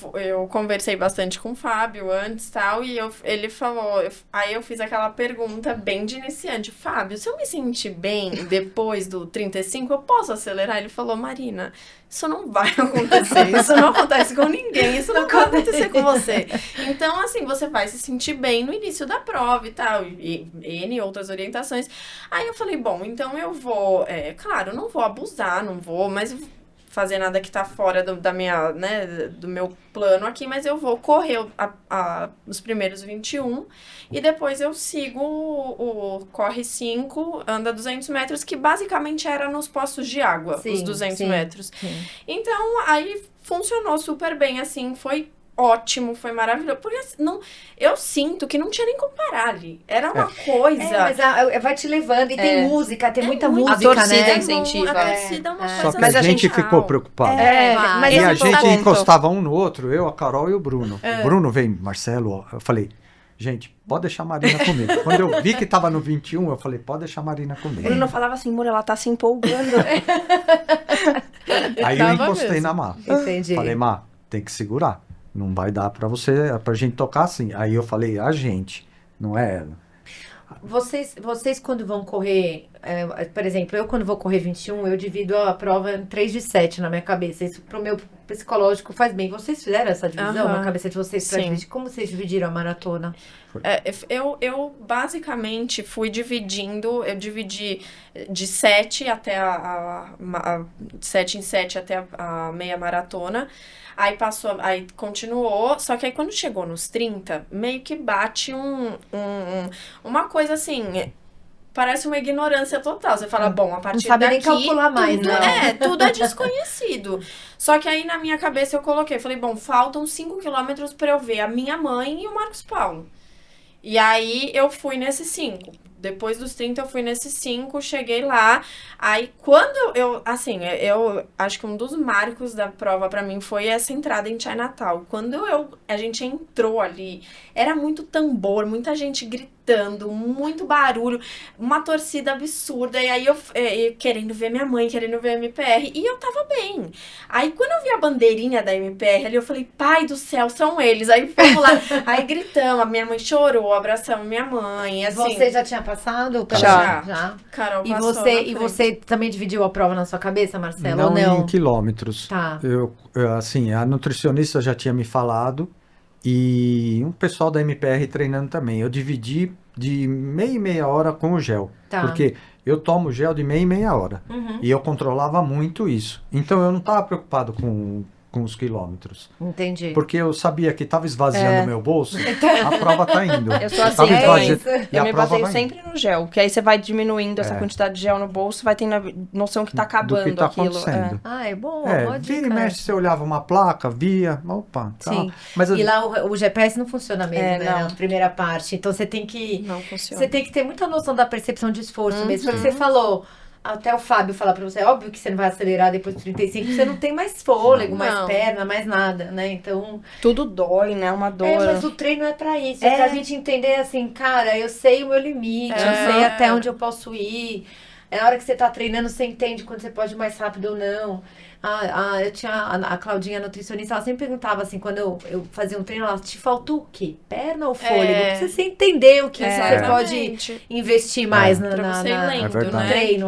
conversei bastante com o Fábio antes e tal, e ele falou, aí eu fiz aquela pergunta bem de iniciante, Fábio, se eu me sentir bem depois do 35, eu posso acelerar? Ele falou, Marina, isso não vai acontecer, isso não acontece com ninguém, isso não vai acontecer com você. Então, assim, você vai se sentir bem no início da prova e tal, e N outras orientações. Aí eu falei, bom, então eu vou, claro, não vou abusar, não vou, mas fazer nada que tá fora da minha, né, do meu plano aqui, mas eu vou correr os primeiros 21 e depois eu sigo o corre 5, anda 200 metros, que basicamente era nos poços de água, Sim, os 200 sim, metros. sim. Então, aí funcionou super bem, assim, foi ótimo, foi maravilhoso, porque eu sinto que não tinha nem como parar ali, era uma coisa... mas vai te levando, e tem música, tem muita muito- música, A torcida né? incentiva. A torcida é uma Só coisa que a gente legal. ficou preocupado. mas E esse a é o gente ponto. encostava um no outro, eu, a Carol e o Bruno. O Bruno vem, Marcelo, eu falei, gente, pode deixar a Marina comigo. Quando eu vi que tava no 21, eu falei, pode deixar a Marina O comigo. Bruno falava assim, amor, ela tá se empolgando. Aí eu Tava encostei mesmo. na Má. Entendi. Falei, Má, tem que segurar. Não vai dar pra gente tocar assim. Aí eu falei, a gente, não é ela. Vocês quando vão correr por exemplo, eu quando vou correr 21, eu divido a prova em 3 de 7 na minha cabeça. Isso pro meu psicológico faz bem. Vocês fizeram essa divisão na cabeça de vocês pra dividir? Como vocês dividiram a maratona? Eu basicamente fui dividindo, eu dividi de 7 até 7 em 7 até a meia maratona. Aí aí continuou, só que aí quando chegou nos 30, meio que bate uma coisa assim, parece uma ignorância total. Você fala, bom, a partir daqui... Não sabe daqui, nem calcular mais, né? Tudo é desconhecido. Só que aí na minha cabeça eu coloquei, falei, bom, faltam 5 quilômetros pra eu ver a minha mãe e o Marcos Paulo. E aí eu fui nesses 5. Depois dos 30 eu fui nesses 5, cheguei lá. Aí quando eu acho que um dos marcos da prova pra mim foi essa entrada em Chinatown. Quando a gente entrou ali, era muito tambor, muita gente gritando, muito barulho, uma torcida absurda. E aí eu querendo ver minha mãe, querendo ver a MPR, e eu tava bem. Aí quando eu vi a bandeirinha da MPR ali, eu falei, pai do céu, são eles. Aí fomos lá, aí gritamos, a minha mãe chorou, abraçamos minha mãe, assim. Você já tinha passado? Já. Carol passou E você também dividiu a prova na sua cabeça, Marcelo, ou não? não? Em quilômetros. Tá. Assim, a nutricionista já tinha me falado e um pessoal da MPR treinando também. Eu dividi de meia e meia hora com o gel. Tá. Porque eu tomo gel de meia e meia hora. Uhum. E eu controlava muito isso. Então eu não estava preocupado com os quilômetros. Entendi. Porque eu sabia que estava esvaziando o meu bolso, a prova tá indo. Eu sou assim, Tava esvaziando, e eu a me prova baseio vai sempre no gel, que aí você vai diminuindo essa quantidade de gel no bolso, vai tendo a noção que tá acabando do que tá aquilo. acontecendo. Ah, é bom, boa Vira e dica. mexe, você olhava uma placa, via, opa, tá. Sim. Mas E lá o GPS não funciona mesmo, né? não. Na primeira parte. Então você tem que... Não funciona. Você tem que ter muita noção da percepção de esforço mesmo. Porque você falou... Até o Fábio falar pra você, é óbvio que você não vai acelerar depois dos 35, você não tem mais fôlego, mais perna, mais nada, né? Então... Tudo dói, né? Uma dor. mas o treino é pra isso. É pra gente entender assim, cara, eu sei o meu limite, eu sei até onde eu posso ir. É na hora que você tá treinando, você entende quando você pode ir mais rápido ou não. Eu tinha a Claudinha, a nutricionista, ela sempre perguntava assim, quando eu fazia um treino, ela, te faltou o quê? Perna ou fôlego? Pra você entender o que você pode investir mais pra você ir lento, no treino,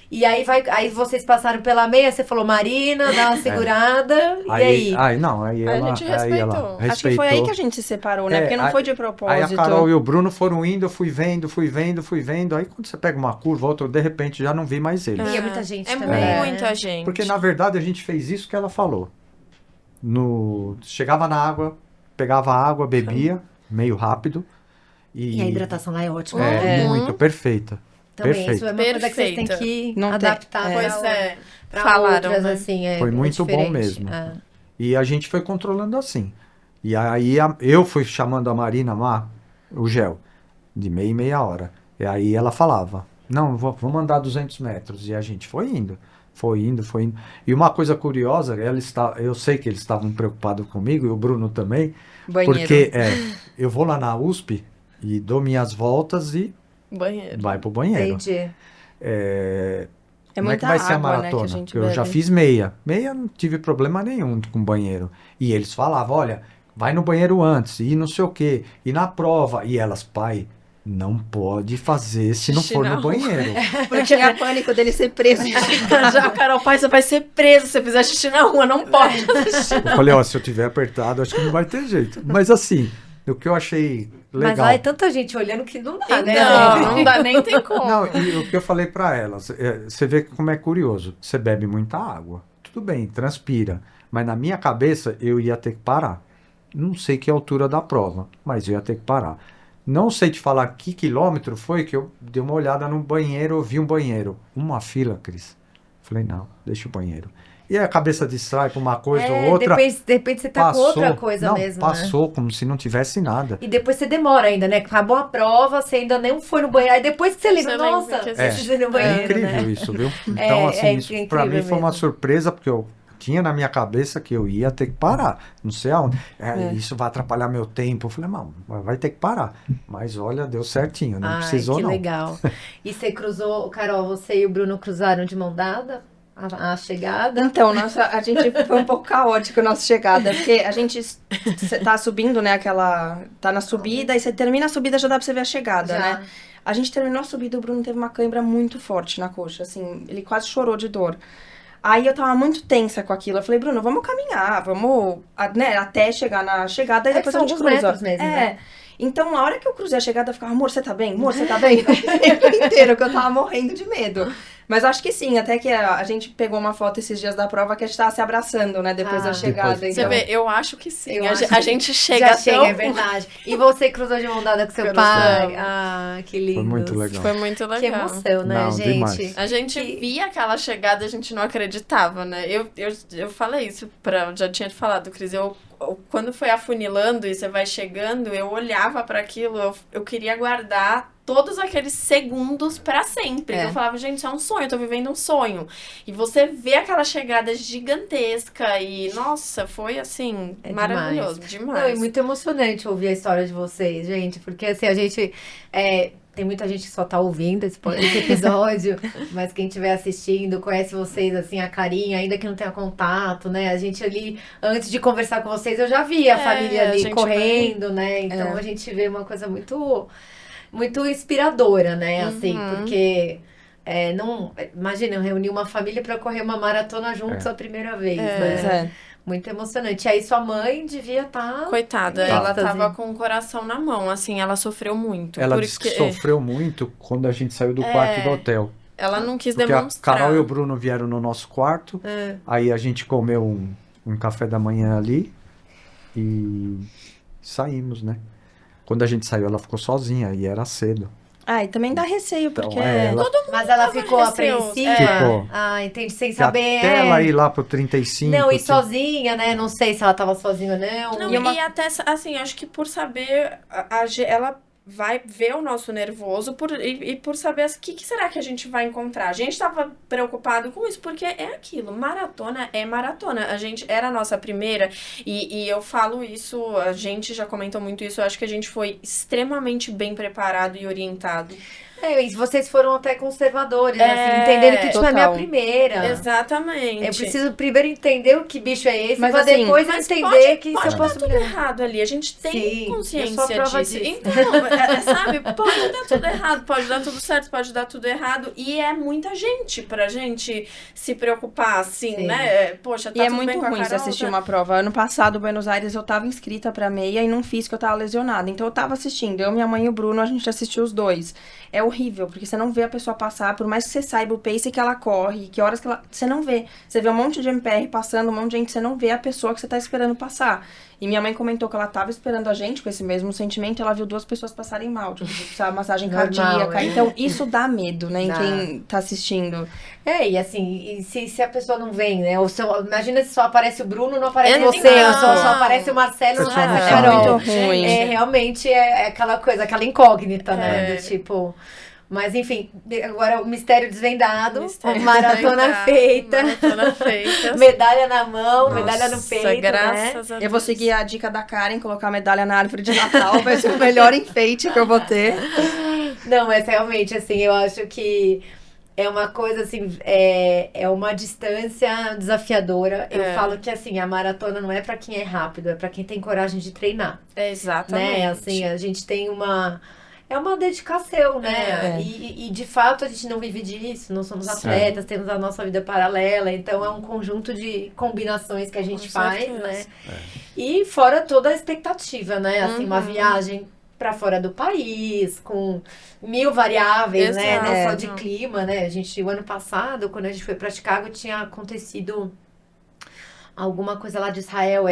E aí vocês passaram pela meia, você falou, Marina, dá uma segurada, e aí? Aí ela, a gente respeitou. Acho que foi aí que a gente se separou, né? Porque não foi de propósito. Aí a Carol e o Bruno foram indo, eu fui vendo. Aí quando você pega uma curva, outra, de repente já não vi mais eles. E é muita gente É também. muita gente. Porque na verdade a gente fez isso que ela falou. Chegava na água, pegava a água, bebia, meio rápido. E a hidratação lá é ótima. Muito, perfeita. Também, perfeito. isso é uma coisa que vocês têm que adaptar para outras, né? assim. Foi muito bom mesmo. E a gente foi controlando assim. E aí eu fui chamando a Marina lá, o gel, de meia e meia hora. E aí ela falava, não, vamos andar 200 metros. E a gente foi indo. E uma coisa curiosa, eu sei que eles estavam preocupados comigo, e o Bruno também. Banheiro. Porque eu vou lá na USP e dou minhas voltas e vai pro banheiro. Entendi. Como é que vai ser a maratona? Né, que a gente eu já fiz meia. Meia não tive problema nenhum com banheiro. E eles falavam, olha, vai no banheiro antes, e não sei o quê, e na prova. E elas, pai, não pode fazer se não for no banheiro. Porque tinha pânico dele ser preso. Já, Carol, pai, você vai ser preso se você fizer xixi na rua, não pode. Eu falei, se eu tiver apertado, acho que não vai ter jeito. Mas assim, o que eu achei legal... Mas lá é tanta gente olhando que não dá, né? Não dá, nem tem como. Não, e o que eu falei pra elas, você vê como é curioso. Você bebe muita água, tudo bem, transpira. Mas na minha cabeça, eu ia ter que parar. Não sei que altura da prova, mas eu ia ter que parar. Não sei te falar que quilômetro foi que eu dei uma olhada no banheiro, eu vi um banheiro. Uma fila, Cris. Falei, não, deixa o banheiro. E a cabeça distrai pra uma coisa ou outra. De repente você tá com outra coisa mesmo, passou, como se não tivesse nada. E depois você demora ainda, né? Acabou a prova, você ainda nem foi no banheiro. Aí depois que você lembra, nossa, você ir no banheiro, incrível isso, viu? Então, assim, isso pra mim foi uma surpresa, porque eu tinha na minha cabeça que eu ia ter que parar. Não sei aonde. Isso vai atrapalhar meu tempo. Eu falei, não, vai ter que parar. Mas olha, deu certinho, não precisou que não. Legal. E você cruzou, Carol, você e o Bruno cruzaram de mão dada? a chegada? Então, a gente foi um pouco caótico a nossa chegada, porque a gente tá subindo, né, tá na subida, e você termina a subida, já dá pra você ver a chegada, né? A gente terminou a subida, o Bruno teve uma cãibra muito forte na coxa, assim, ele quase chorou de dor. Aí eu tava muito tensa com aquilo, eu falei, Bruno, vamos caminhar, vamos, né, até chegar na chegada, e depois a gente cruza. Metros mesmo, né? Então, na hora que eu cruzei a chegada, eu ficava, amor, você tá bem? Amor, você tá bem? O tempo inteiro, que eu tava morrendo de medo. Mas acho que sim, até que a gente pegou uma foto esses dias da prova que a gente tava se abraçando, né, depois da chegada. Depois. Você Então... vê, eu acho que sim. Eu A acho gente chega Já até chega, é verdade. E você cruzou de mão dada com seu pai? Cruzamos. Ah, que lindo. Foi muito legal. Foi muito legal. Que emoção, né, Não, gente? demais. A gente via aquela chegada, a gente não acreditava, né? Eu falei isso já tinha te falado, Cris, quando foi afunilando e você vai chegando, eu olhava para aquilo, eu queria guardar todos aqueles segundos pra sempre. Eu falava, gente, isso é um sonho, eu tô vivendo um sonho. E você vê aquela chegada gigantesca e, nossa, foi assim, maravilhoso, demais. Foi muito emocionante ouvir a história de vocês, gente, porque assim, a gente... tem muita gente que só tá ouvindo esse episódio, mas quem estiver assistindo, conhece vocês, assim, a carinha, ainda que não tenha contato, né? A gente ali, antes de conversar com vocês, eu já vi a família ali correndo, né? Então a gente vê uma coisa muito inspiradora, né? Assim, porque... imagina, eu reuni uma família para correr uma maratona juntos a primeira vez, né? Muito emocionante. E aí sua mãe devia estar... Coitada, ela tava com o coração na mão, assim, ela sofreu muito. Ela disse que sofreu muito quando a gente saiu do quarto do hotel. Ela não quis porque demonstrar. A Carol e o Bruno vieram no nosso quarto, aí a gente comeu um café da manhã ali e saímos, né? Quando a gente saiu, ela ficou sozinha e era cedo. E também dá receio, porque... Mas ela ficou apreensiva? Ficou. Entendi, sem saber... Até ela ir lá pro 35... Não, e sozinha, né? Não sei se ela tava sozinha ou não. E até, assim, acho que por saber, ela vai ver o nosso nervoso e por saber o que será que a gente vai encontrar. A gente tava preocupado com isso, porque é aquilo, maratona é maratona. A gente era a nossa primeira, e eu falo isso, a gente já comentou muito isso, eu acho que a gente foi extremamente bem preparado e orientado. E vocês foram até conservadores, assim, entendendo que, tipo, é a minha primeira. Exatamente. Eu preciso primeiro entender o que bicho é esse, mas pra assim, depois eu entender que pode isso eu posso dar tudo errado ali. A gente tem consciência disso. Disso. Então, sabe, pode dar tudo errado, pode dar tudo certo, pode dar tudo errado. E é muita gente pra gente se preocupar, assim, né? Poxa, tá e tudo é bem muito com a ruim Carol, você assistir uma prova. Ano passado, Buenos Aires, eu tava inscrita pra meia e não fiz, que eu tava lesionada. Então eu tava assistindo. Eu, minha mãe e o Bruno, a gente assistiu os dois. É horrível, porque você não vê a pessoa passar, por mais que você saiba o pace que ela corre, que horas que ela... Você não vê. Você vê um monte de MPR passando, um monte de gente, você não vê a pessoa que você tá esperando passar. E minha mãe comentou que ela tava esperando a gente com esse mesmo sentimento, ela viu 2 pessoas passarem mal, tipo, precisava massagem cardíaca. Então, isso dá medo, né, em quem tá assistindo. E assim, se a pessoa não vem, né? Ou imagina se só aparece o Bruno, não aparece você, ou só aparece o Marcelo, não aparece a Carol. É muito ruim. Realmente é aquela coisa, aquela incógnita, né? Do tipo... Mas, enfim, agora o mistério desvendado, maratona feita, medalha na mão, medalha no peito, graças a Deus. Eu vou seguir a dica da Karen, colocar a medalha na árvore de Natal, vai ser o melhor enfeite que eu vou ter. Não, mas realmente, assim, eu acho que é uma coisa, assim, é uma distância desafiadora. Eu falo que, assim, a maratona não é pra quem é rápido, é pra quem tem coragem de treinar. Exatamente. Né? Assim, a gente tem uma... É uma dedicação, né? E de fato a gente não vive disso, não somos atletas, temos a nossa vida paralela, então é um conjunto de combinações que a gente faz, né? E fora toda a expectativa, né? Assim, uma viagem para fora do país, com 1000 variáveis, né? Não só de clima, né? O ano passado, quando a gente foi para Chicago, tinha acontecido alguma coisa lá de Israel,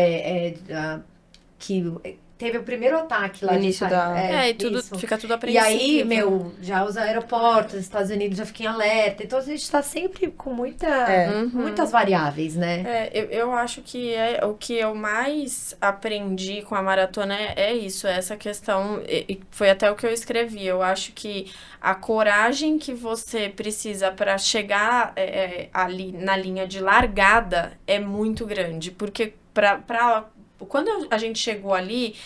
que teve o primeiro ataque lá no de início Israel. E tudo, fica tudo apreensivo. E aí, já os aeroportos, Estados Unidos já ficam em alerta. Então, a gente está sempre com muitas variáveis, né? Eu acho que o que eu mais aprendi com a maratona é isso, essa questão, e foi até o que eu escrevi. Eu acho que a coragem que você precisa para chegar ali na linha de largada é muito grande, porque quando a gente chegou ali,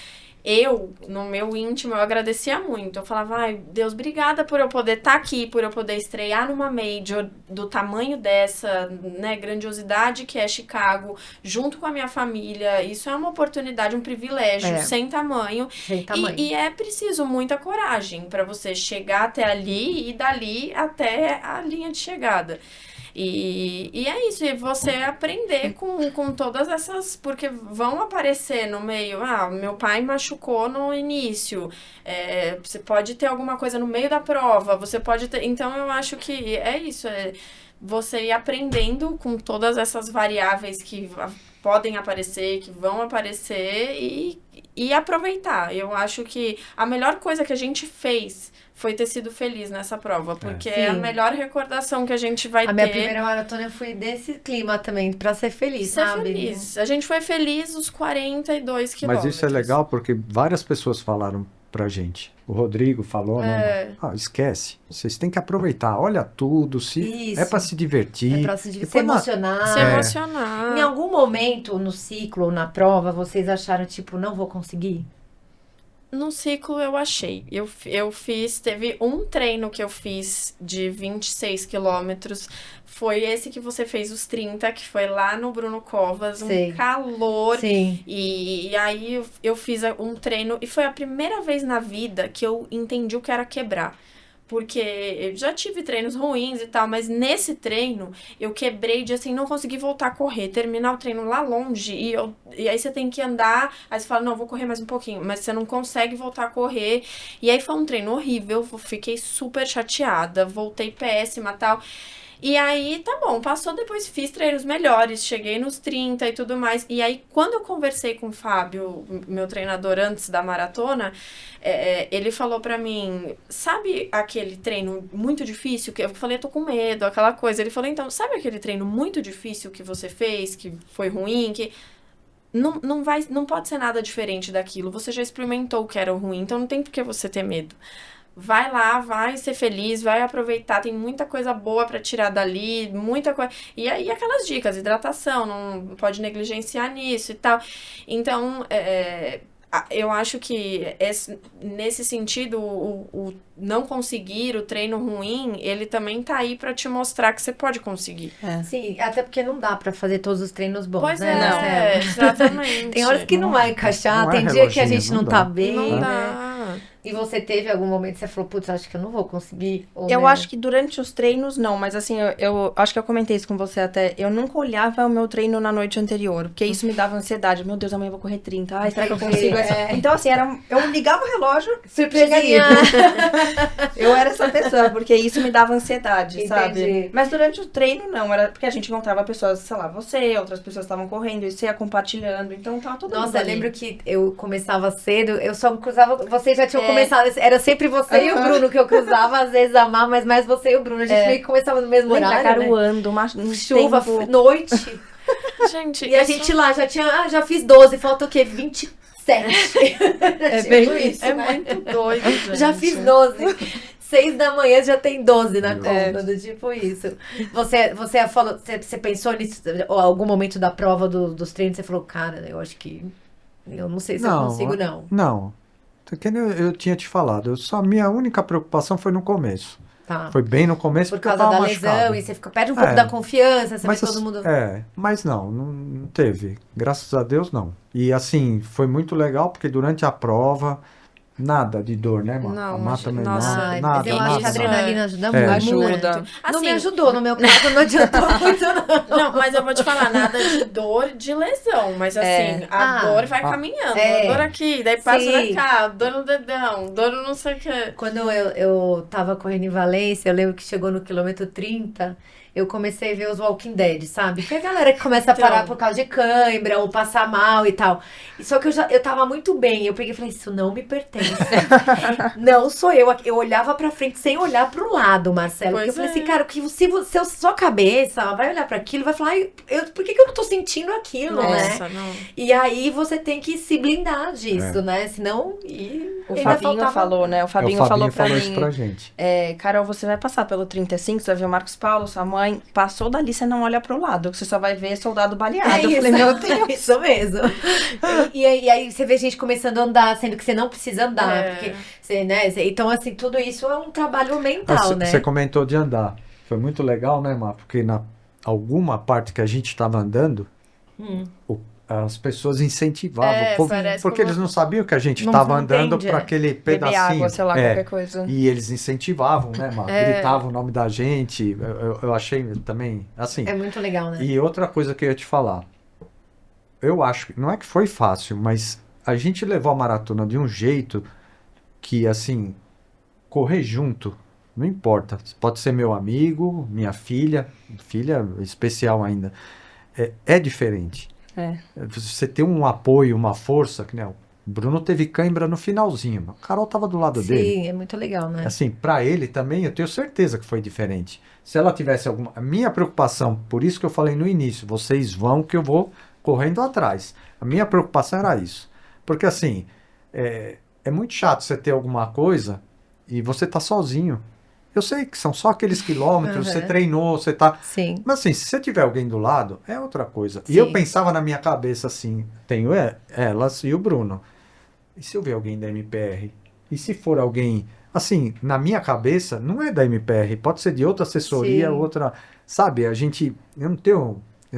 no meu íntimo, eu agradecia muito. Eu falava, ai, Deus, obrigada por eu poder estar aqui, por eu poder estrear numa major do tamanho dessa, né, grandiosidade que é Chicago, junto com a minha família. Isso é uma oportunidade, um privilégio, sem tamanho. Sem tamanho. E é preciso muita coragem para você chegar até ali e dali até a linha de chegada. E é isso, e você aprender com todas essas, porque vão aparecer no meio, meu pai machucou no início, você pode ter alguma coisa no meio da prova, você pode ter, então eu acho que é isso, você ir aprendendo com todas essas variáveis que podem aparecer, que vão aparecer e aproveitar. Eu acho que a melhor coisa que a gente fez foi ter sido feliz nessa prova, porque é a melhor recordação que a gente vai ter. A minha primeira maratona eu fui desse clima também, pra ser feliz, sabe? Feliz. A gente foi feliz os 42 quilômetros. Mas isso é legal porque várias pessoas falaram pra gente. O Rodrigo falou, esquece. Vocês têm que aproveitar, olha tudo, é pra se divertir. É pra se emocionar. Se emocionar. Em algum momento no ciclo ou na prova, vocês acharam, tipo, não vou conseguir? No ciclo eu achei. Teve um treino que eu fiz de 26 quilômetros. Foi esse que você fez os 30, que foi lá no Bruno Covas, um calor. Sim. E aí eu fiz um treino, e foi a primeira vez na vida que eu entendi o que era quebrar. Porque eu já tive treinos ruins e tal, mas nesse treino eu quebrei de assim, não consegui voltar a correr, terminar o treino lá longe, e aí você tem que andar, aí você fala, não, vou correr mais um pouquinho, mas você não consegue voltar a correr, e aí foi um treino horrível, fiquei super chateada, voltei péssima e tal. E aí, tá bom, passou, depois fiz treinos melhores, cheguei nos 30 e tudo mais. E aí, quando eu conversei com o Fábio, meu treinador antes da maratona, ele falou pra mim, sabe aquele treino muito difícil? Que eu falei, eu tô com medo, aquela coisa. Ele falou, então, sabe aquele treino muito difícil que você fez, que foi ruim, que... Não pode ser nada diferente daquilo. Você já experimentou o que era ruim, então não tem por que você ter medo. Vai lá, vai ser feliz, vai aproveitar, tem muita coisa boa pra tirar dali, muita coisa. E aí aquelas dicas, hidratação, não pode negligenciar nisso e tal. Então, eu acho que nesse sentido, o não conseguir, o treino ruim, ele também tá aí pra te mostrar que você pode conseguir. Sim, até porque não dá pra fazer todos os treinos bons, pois né? Exatamente. Tem horas que não vai encaixar, tem dia que a gente não tá bem. Não dá. Né? E você teve algum momento que você falou, putz, acho que eu não vou conseguir? Eu acho que durante os treinos, não. Mas assim, eu acho que eu comentei isso com você até. Eu nunca olhava o meu treino na noite anterior. Porque isso me dava ansiedade. Meu Deus, amanhã eu vou correr 30. Ai, será que eu consigo? Então assim, eu ligava o relógio. Surpresinha. Eu era essa pessoa, porque isso me dava ansiedade, sabe? Entendi. Mas durante o treino, não. Era porque a gente encontrava pessoas, sei lá, outras pessoas estavam correndo, e você ia compartilhando. Então tava todo mundo Nossa, eu ali. lembro que eu começava cedo, eu só cruzava, vocês já tinham começado, era sempre você e o Bruno que eu cruzava, às vezes a Mar, mas mais você e o Bruno, a gente meio que começava no mesmo horário, garoando, né? Chuva, noite, Gente, e a gente lá já fiz 12, falta o quê? 27. É bem isso, é muito doido, gente. Já fiz 12. 6 da manhã já tem 12 na conta, do tipo isso. Você falou, você pensou nisso, ou algum momento da prova dos treinos, você falou, cara, eu acho que eu não sei se eu consigo, não. Não. Que eu tinha te falado, minha única preocupação foi no começo. Tá. Foi bem no começo por porque eu causa tava da machucado. lesão, e você perde um pouco da confiança, você mas vê todo mundo... mas não teve. Graças a Deus, não. E assim, foi muito legal porque durante a prova, nada de dor, né, Mar? Não, a Mar também nossa, nada, mas eu acho que a adrenalina ajuda muito. Ajuda. Não Assim, me ajudou, no meu caso não adiantou muito, não. Não, mas eu vou te falar, nada de dor de lesão, mas assim, a dor vai caminhando, a dor aqui, daí passa cá, dor no dedão, dor no não sei o quê. Quando eu tava correndo em Valência, eu lembro que chegou no quilômetro 30, eu comecei a ver os Walking Dead, sabe? Que é a galera que começa a parar por causa de cãibra ou passar mal e tal. Só que eu tava muito bem. Eu peguei e falei, isso não me pertence. Não sou eu. Eu olhava pra frente sem olhar pro lado, Marcelo. Porque eu falei assim, cara, que se sua cabeça vai olhar pra aquilo e vai falar, por que eu não tô sentindo aquilo, Nossa, né? não. E aí você tem que se blindar disso, né? Senão... O Ainda Fabinho faltava- falou, né? O Fabinho O falou pra isso mim. pra gente. Carol, você vai passar pelo 35, você vai ver o Marcos Paulo, sua mãe. Passou dali, você não olha pro lado, você só vai ver soldado baleado. Eu falei, meu Deus. Isso mesmo. E aí você vê gente começando a andar, sendo que você não precisa andar. Porque você, né? Então, assim, tudo isso é um trabalho mental, né? Você comentou de andar. Foi muito legal, né, Mar? Porque na alguma parte que a gente estava andando, as pessoas incentivavam. parece Porque como- eles não sabiam que a gente Não estava andando entende, para aquele Beber pedacinho. água, sei lá, qualquer coisa. E eles incentivavam, né, Mar? Gritavam o nome da gente. Eu achei também, assim. É muito legal, né? E outra coisa que eu ia te falar. Eu acho que não é que foi fácil, mas a gente levou a maratona de um jeito que, assim, correr junto, não importa. Pode ser meu amigo, minha filha especial ainda. É diferente. Você ter um apoio, uma força, que, né, o Bruno teve cãibra no finalzinho. A Carol estava do lado dele. Sim, é muito legal, né? Assim, para ele também, eu tenho certeza que foi diferente. Se ela tivesse alguma... A minha preocupação, por isso que eu falei no início, vocês vão que eu vou correndo atrás. A minha preocupação era isso. Porque, assim, é muito chato você ter alguma coisa e você tá sozinho. Eu sei que são só aqueles quilômetros, você treinou, você tá... Sim. Mas, assim, se você tiver alguém do lado, é outra coisa. E Sim. eu pensava na minha cabeça, assim, tenho elas e o Bruno. E se eu ver alguém da MPR? E se for alguém... Assim, na minha cabeça, não é da MPR, pode ser de outra assessoria, Sim. outra... Sabe, a gente... Eu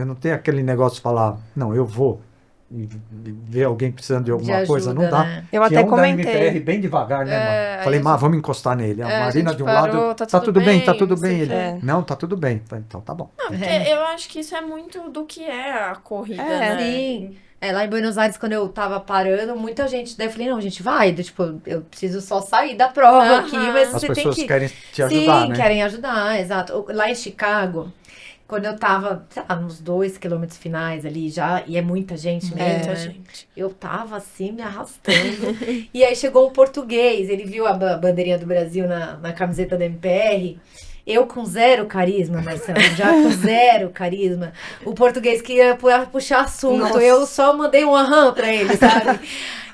não tenho aquele negócio de falar, não, eu vou e ver alguém precisando de alguma coisa, não dá. né? Eu Tinha até um da comentei. MPR bem devagar, né, mano? Falei, aí Má, vamos encostar nele. A a Marina gente de um parou, lado, tá tá tudo tudo bem, tá bem, tudo não bem. sei Ele, o quê. não, tá tudo bem. Falei, então tá bom. Não, porque eu acho que isso é muito do que é a corrida, né? Sim. Lá em Buenos Aires, quando eu tava parando, muita gente... Daí eu falei, não, gente, vai. Tipo, eu preciso só sair da prova aqui, mas As você tem pessoas que... querem te ajudar, Sim, né? querem ajudar, exato. Lá em Chicago, quando eu tava, sei lá, nos 2 quilômetros finais ali já, e é muita gente mesmo, Muita né? gente. Eu tava assim, me arrastando. E aí chegou um português, ele viu a bandeirinha do Brasil na camiseta da MPR. Eu com zero carisma, Marcelo, já com zero carisma. O português queria puxar assunto, Nossa. eu só mandei um aham pra ele, sabe?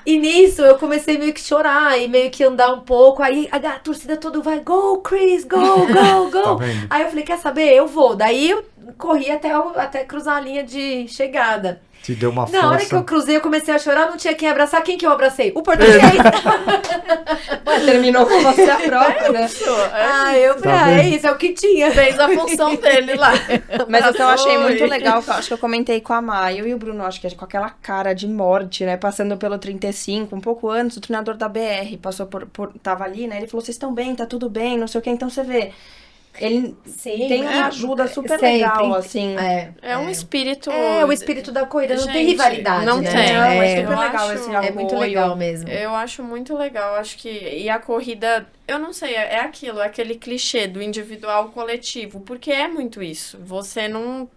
E nisso eu comecei meio que chorar e meio que andar um pouco. Aí a torcida toda vai, go Chris, go, go, Tá go. vendo? Aí eu falei, quer saber? Eu vou. Daí eu corri até cruzar a linha de chegada. Te deu uma Na hora que eu força. cruzei, eu comecei a chorar, não tinha quem abraçar. Quem que eu abracei? O português. Terminou com você a prova, né? Eu falei, Tá é vendo? isso, é o que tinha. Fez a função dele lá. Mas o que eu achei muito Foi. legal, que eu acho que eu comentei com a Mai, eu e o Bruno, acho que com aquela cara de morte, né? Passando pelo 35, um pouco antes, o treinador da BR passou tava ali, né? Ele falou, vocês estão bem, tá tudo bem, não sei o que. Então você vê, ele Sim, tem uma ajuda super sempre. legal, assim. É um espírito... O espírito da corrida, não tem Gente, rivalidade, não né? tem. Não, é É, super eu legal acho- esse é muito apoio. legal mesmo. Eu acho muito legal, acho que... E a corrida, eu não sei, é aquilo, é aquele clichê do individual coletivo, porque é muito isso. Você não...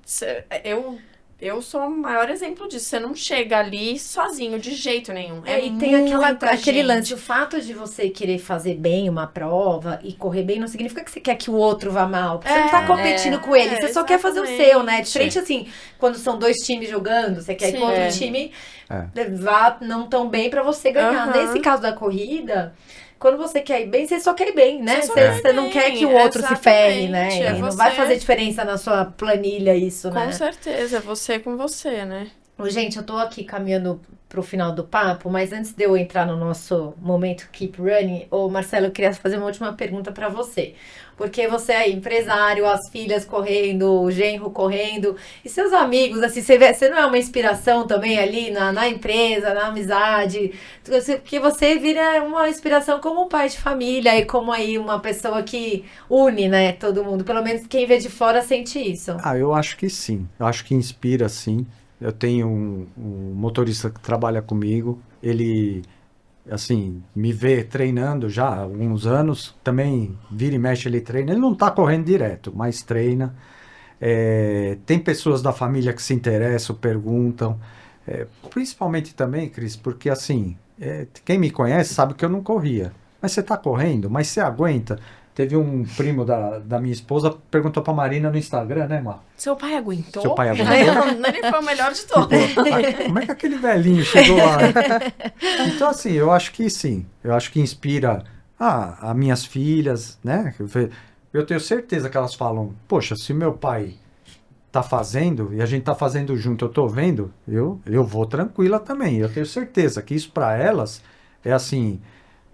Eu sou o maior exemplo disso. Você não chega ali sozinho, de jeito nenhum. E tem aquele gente. lance, o fato de você querer fazer bem uma prova e correr bem não significa que você quer que o outro vá mal. Porque você não tá competindo com ele, você só quer fazer o seu, né? Diferente assim, quando são 2 times jogando, você quer que o outro time vá não tão bem pra você ganhar. Aham. Nesse caso da corrida, quando você quer ir bem, você só quer ir bem, né? Você só quer ir Você não bem, quer que o outro se ferre, né? exatamente, E não você. vai fazer diferença na sua planilha isso, né? Com certeza, é você com você, né? Ô, gente, eu tô aqui caminhando pro final do papo, mas antes de eu entrar no nosso momento Keep Running, ô Marcelo, eu queria fazer uma última pergunta pra você. Porque você é empresário, as filhas correndo, o genro correndo, e seus amigos, assim, você não é uma inspiração também ali na empresa, na amizade? Porque você vira uma inspiração como um pai de família e como aí uma pessoa que une, né, todo mundo. Pelo menos quem vê de fora sente isso. Eu acho que sim. Eu acho que inspira, sim. Eu tenho um motorista que trabalha comigo. Ele, assim, me vê treinando já há alguns anos. Também vira e mexe, ele treina. Ele não está correndo direto, mas treina. Tem pessoas da família que se interessam, perguntam. Principalmente também, Cris, porque assim, quem me conhece sabe que eu não corria. Mas você está correndo, mas você aguenta. Teve um primo da minha esposa, perguntou pra Marina no Instagram, né, Mar? Seu pai aguentou? Seu pai aguentou? Ele foi o melhor de todos. Como é que aquele velhinho chegou lá? Então, assim, eu acho que sim. Eu acho que inspira as minhas filhas, né? Eu tenho certeza que elas falam, poxa, se meu pai tá fazendo e a gente tá fazendo junto, eu tô vendo, eu vou tranquila também. Eu tenho certeza que isso para elas é assim,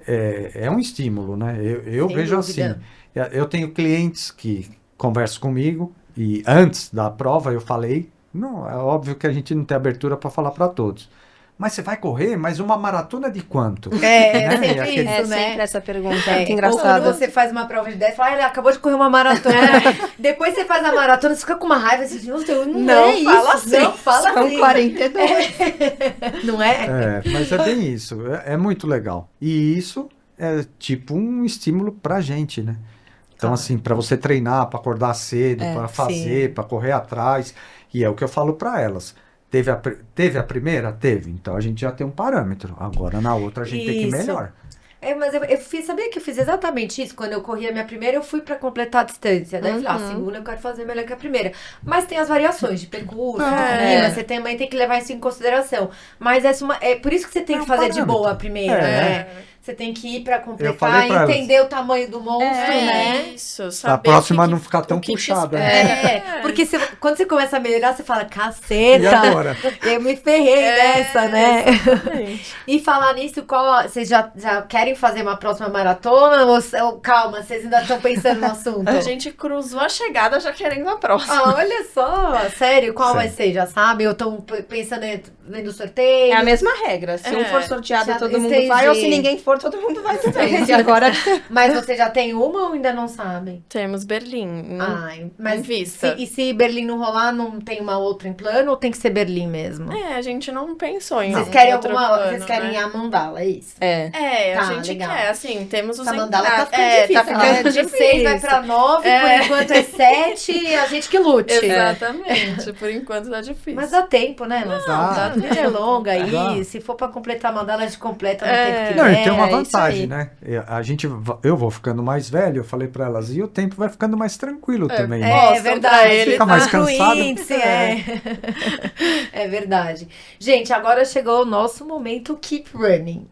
é um estímulo, né? Eu Sem vejo dúvida. assim, eu tenho clientes que conversam comigo e antes da prova eu falei, não, é óbvio que a gente não tem abertura para falar para todos. Mas você vai correr? Mas uma maratona de quanto? É, Né? sempre E aquele- É isso, né? sempre essa pergunta, É, muito ou engraçada. quando você faz uma prova de 10, fala, ele acabou de correr uma maratona. Depois você faz a maratona, você fica com uma raiva, você diz, nossa, Não é fala isso, assim, não fala são assim. 42. Não é? Mas é bem isso, é muito legal. E isso é tipo um estímulo pra gente, né? Então, Claro. assim, para você treinar, para acordar cedo, para fazer, sim. para correr atrás, e é o que eu falo para elas. Teve a primeira? Teve. Então a gente já tem um parâmetro. Agora na outra a gente tem que ir Isso. melhor. Mas eu fiz, sabia que eu fiz exatamente isso? Quando eu corri a minha primeira, eu fui pra completar a distância. Daí eu falei, a segunda eu quero fazer melhor que a primeira. Mas tem as variações de percurso, de clima, você também tem que levar isso em consideração. Mas é por isso que você tem É que um fazer de parâmetro. boa a primeira, É. né? Você tem que ir pra falei completar, pra elas. entender o tamanho do monstro, né? Isso, saber A próxima o que não ficar tão o que te puxada. Né? Porque quando você começa a melhorar, você fala, E caceta, agora? eu me ferrei nessa, né? Exatamente. E falar nisso, vocês já querem fazer uma próxima maratona? Ou calma, vocês ainda estão pensando no assunto? A gente cruzou a chegada já querendo a próxima. Ah, olha só, sério, qual vai Sério. ser? Já sabe? Ou estão pensando em vendo o sorteio? É a mesma regra. Se um for sorteado, Já todo mundo entendi. vai. Ou se ninguém for, todo mundo vai também. E agora... Mas você já tem uma ou ainda não sabem? Temos Berlim. Ai, mas em vista. e se Berlim não rolar, não tem uma outra em plano ou tem que ser Berlim mesmo? A gente não pensou em Vocês querem outro alguma. plano, Vocês querem né? a mandala, é isso? É. A Tá, gente legal. quer, assim, temos os Essa mandala tá ficando entraves. difícil. Tá ficando De difícil. 6 vai pra 9, por enquanto é 7, e a gente que lute. Exatamente, por enquanto tá difícil. Mas dá tempo, né, Lança? Dá. A vida é longa aí. Dá. Se for pra completar a mandala, a gente completa no tempo que Não, der. e tem uma é isso vantagem, aí. né? Eu vou ficando mais velho, eu falei pra elas, e o tempo vai ficando mais tranquilo também. né? É Mostram verdade. pra eles, Fica mais Pro cansado. índice, É verdade. Gente, agora chegou o nosso momento Keep Running.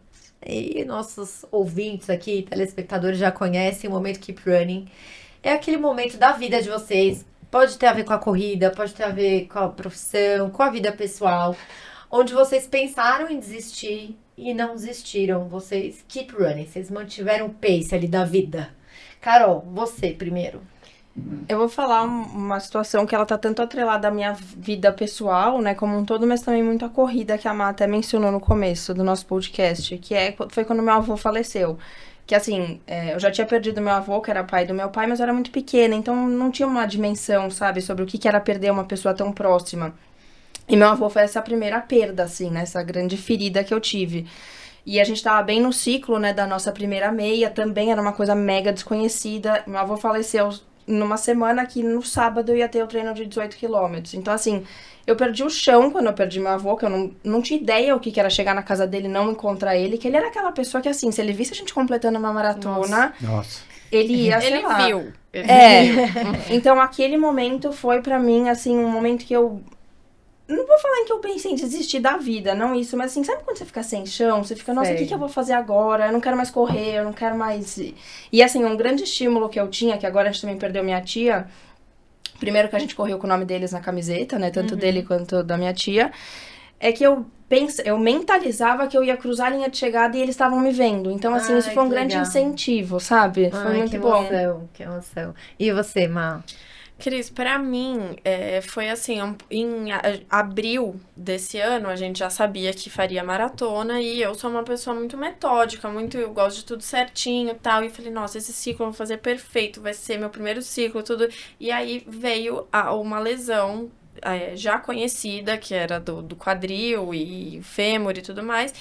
E nossos ouvintes aqui, telespectadores, já conhecem o momento Keep Running. É aquele momento da vida de vocês. Pode ter a ver com a corrida, pode ter a ver com a profissão, com a vida pessoal. Onde vocês pensaram em desistir e não desistiram. Vocês keep running. Vocês mantiveram o pace ali da vida. Carol, você primeiro. Eu vou falar uma situação que ela tá tanto atrelada à minha vida pessoal, né, como um todo, mas também muito a corrida que a Má até mencionou no começo do nosso podcast, que foi quando meu avô faleceu. Que assim, eu já tinha perdido meu avô, que era pai do meu pai, mas eu era muito pequena, então não tinha uma dimensão, sabe, sobre o que era perder uma pessoa tão próxima. E meu avô foi essa primeira perda, assim, né, essa grande ferida que eu tive. E a gente tava bem no ciclo, né, da nossa primeira meia, também era uma coisa mega desconhecida. Meu avô faleceu numa semana que no sábado eu ia ter o treino de 18 quilômetros. Então, assim, eu perdi o chão quando eu perdi meu avô, que eu não tinha ideia o que era chegar na casa dele e não encontrar ele, que ele era aquela pessoa que, assim, se ele visse a gente completando uma maratona, Nossa. ele ia, sei Ele lá... viu. Então aquele momento foi pra mim, assim, um momento que eu... Não vou falar em que eu pensei em desistir da vida, não isso, mas assim, sabe quando você fica sem chão? Você fica, nossa, o Sei. que eu vou fazer agora? Eu não quero mais correr, eu não quero mais... E assim, um grande estímulo que eu tinha, que agora a gente também perdeu minha tia, primeiro que a gente correu com o nome deles na camiseta, né, tanto dele quanto da minha tia, é que eu mentalizava que eu ia cruzar a linha de chegada e eles estavam me vendo. Então, assim, isso Ai, foi um que grande legal. incentivo, sabe? Foi Ai, muito que bom. emoção, que emoção. E você, Má? Cris, pra mim, foi assim, em abril desse ano, a gente já sabia que faria maratona e eu sou uma pessoa muito metódica, eu gosto de tudo certinho e tal, e falei, nossa, esse ciclo eu vou fazer perfeito, vai ser meu primeiro ciclo, tudo, e aí veio uma lesão já conhecida, que era do quadril e fêmur e tudo mais,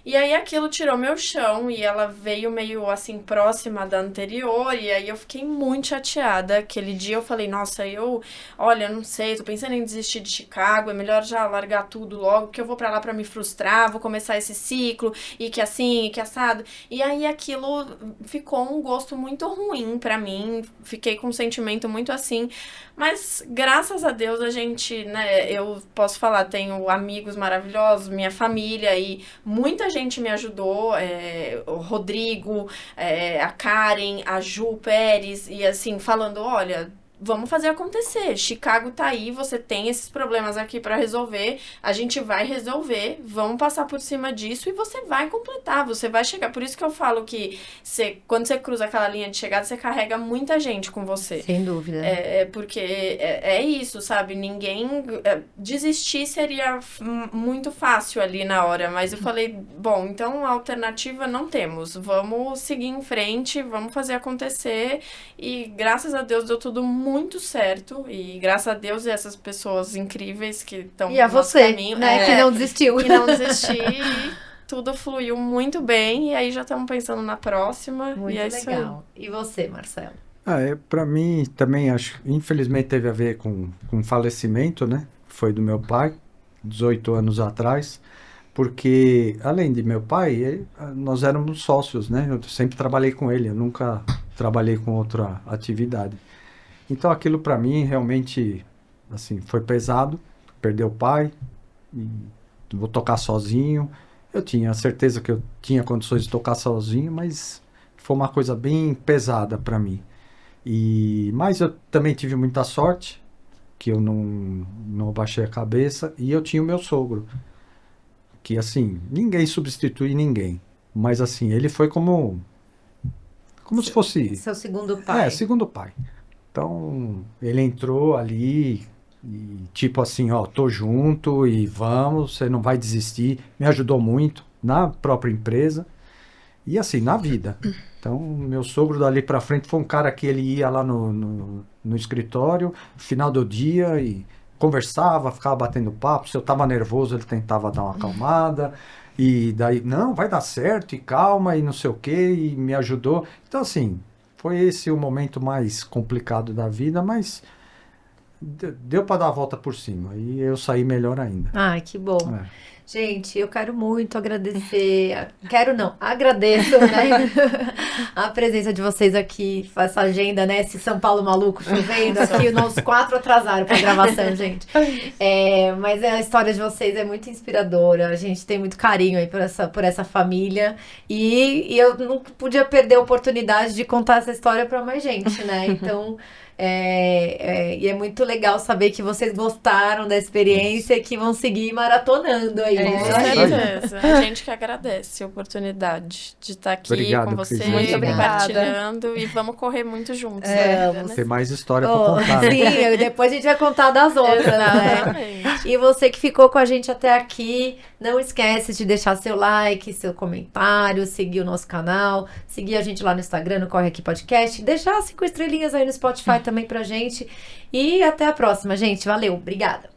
E aí aquilo tirou meu chão e ela veio meio assim próxima da anterior e aí eu fiquei muito chateada. Aquele dia eu falei, nossa, olha, não sei, tô pensando em desistir de Chicago, é melhor já largar tudo logo, porque eu vou pra lá pra me frustrar, vou começar esse ciclo e que assim, e que assado. E aí aquilo ficou um gosto muito ruim pra mim, fiquei com um sentimento muito assim, mas graças a Deus a gente, né, eu posso falar, tenho amigos maravilhosos, minha família e muita gente me ajudou, o Rodrigo, a Karen, a Ju Pérez, e assim, falando, olha, vamos fazer acontecer. Chicago tá aí, você tem esses problemas aqui pra resolver, a gente vai resolver, vamos passar por cima disso e você vai completar, você vai chegar. Por isso que eu falo que quando você cruza aquela linha de chegada, você carrega muita gente com você. Sem dúvida. Porque é isso, sabe? Ninguém... desistir seria muito fácil ali na hora, mas eu falei, bom, então alternativa não temos, vamos seguir em frente, vamos fazer acontecer e graças a Deus deu tudo muito certo e graças a Deus e essas pessoas incríveis que estão E a você, caminho, né, que não desistiu. que não desisti e tudo fluiu muito bem e aí já estamos pensando na próxima. Muito e é isso aí. legal. E você, Marcelo? Para mim também acho, infelizmente teve a ver com falecimento, né? Foi do meu pai, 18 anos atrás, porque além de meu pai, nós éramos sócios, né? Eu sempre trabalhei com ele, eu nunca trabalhei com outra atividade. Então aquilo para mim realmente, assim, foi pesado, perder o pai, e vou tocar sozinho. Eu tinha certeza que eu tinha condições de tocar sozinho, mas foi uma coisa bem pesada para mim. Mas eu também tive muita sorte, que eu não abaixei a cabeça, e eu tinha o meu sogro, que assim, ninguém substitui ninguém, mas assim, ele foi como se fosse... Seu segundo pai. Segundo pai. Então, ele entrou ali e tipo assim, ó, tô junto e vamos, você não vai desistir. Me ajudou muito na própria empresa e assim, na vida. Então, meu sogro dali pra frente foi um cara que ele ia lá no escritório, no final do dia e conversava, ficava batendo papo. Se eu tava nervoso, ele tentava dar uma acalmada. E daí, não, vai dar certo e calma e não sei o quê, e me ajudou. Então, assim, foi esse o momento mais complicado da vida, mas deu para dar a volta por cima e eu saí melhor ainda. Ai, que bom. Gente, eu quero muito agradecer, agradeço, né, a presença de vocês aqui, essa agenda, né, esse São Paulo maluco chovendo aqui, nós 4 atrasaram pra gravação, gente. Mas a história de vocês é muito inspiradora, a gente tem muito carinho aí por essa família e eu não podia perder a oportunidade de contar essa história pra mais gente, né, então... E é muito legal saber que vocês gostaram da experiência e que vão seguir maratonando aí. Com certeza. A gente que agradece a oportunidade de estar aqui Obrigado, com vocês, Cris. compartilhando e vamos correr muito juntos. Tem mais história pra contar. Sim, depois a gente vai contar das outras, né? E você que ficou com a gente até aqui, não esquece de deixar seu like, seu comentário, seguir o nosso canal, seguir a gente lá no Instagram, no Corre Aqui Podcast, deixar 5 estrelinhas aí no Spotify também pra gente. E até a próxima, gente. Valeu, obrigada.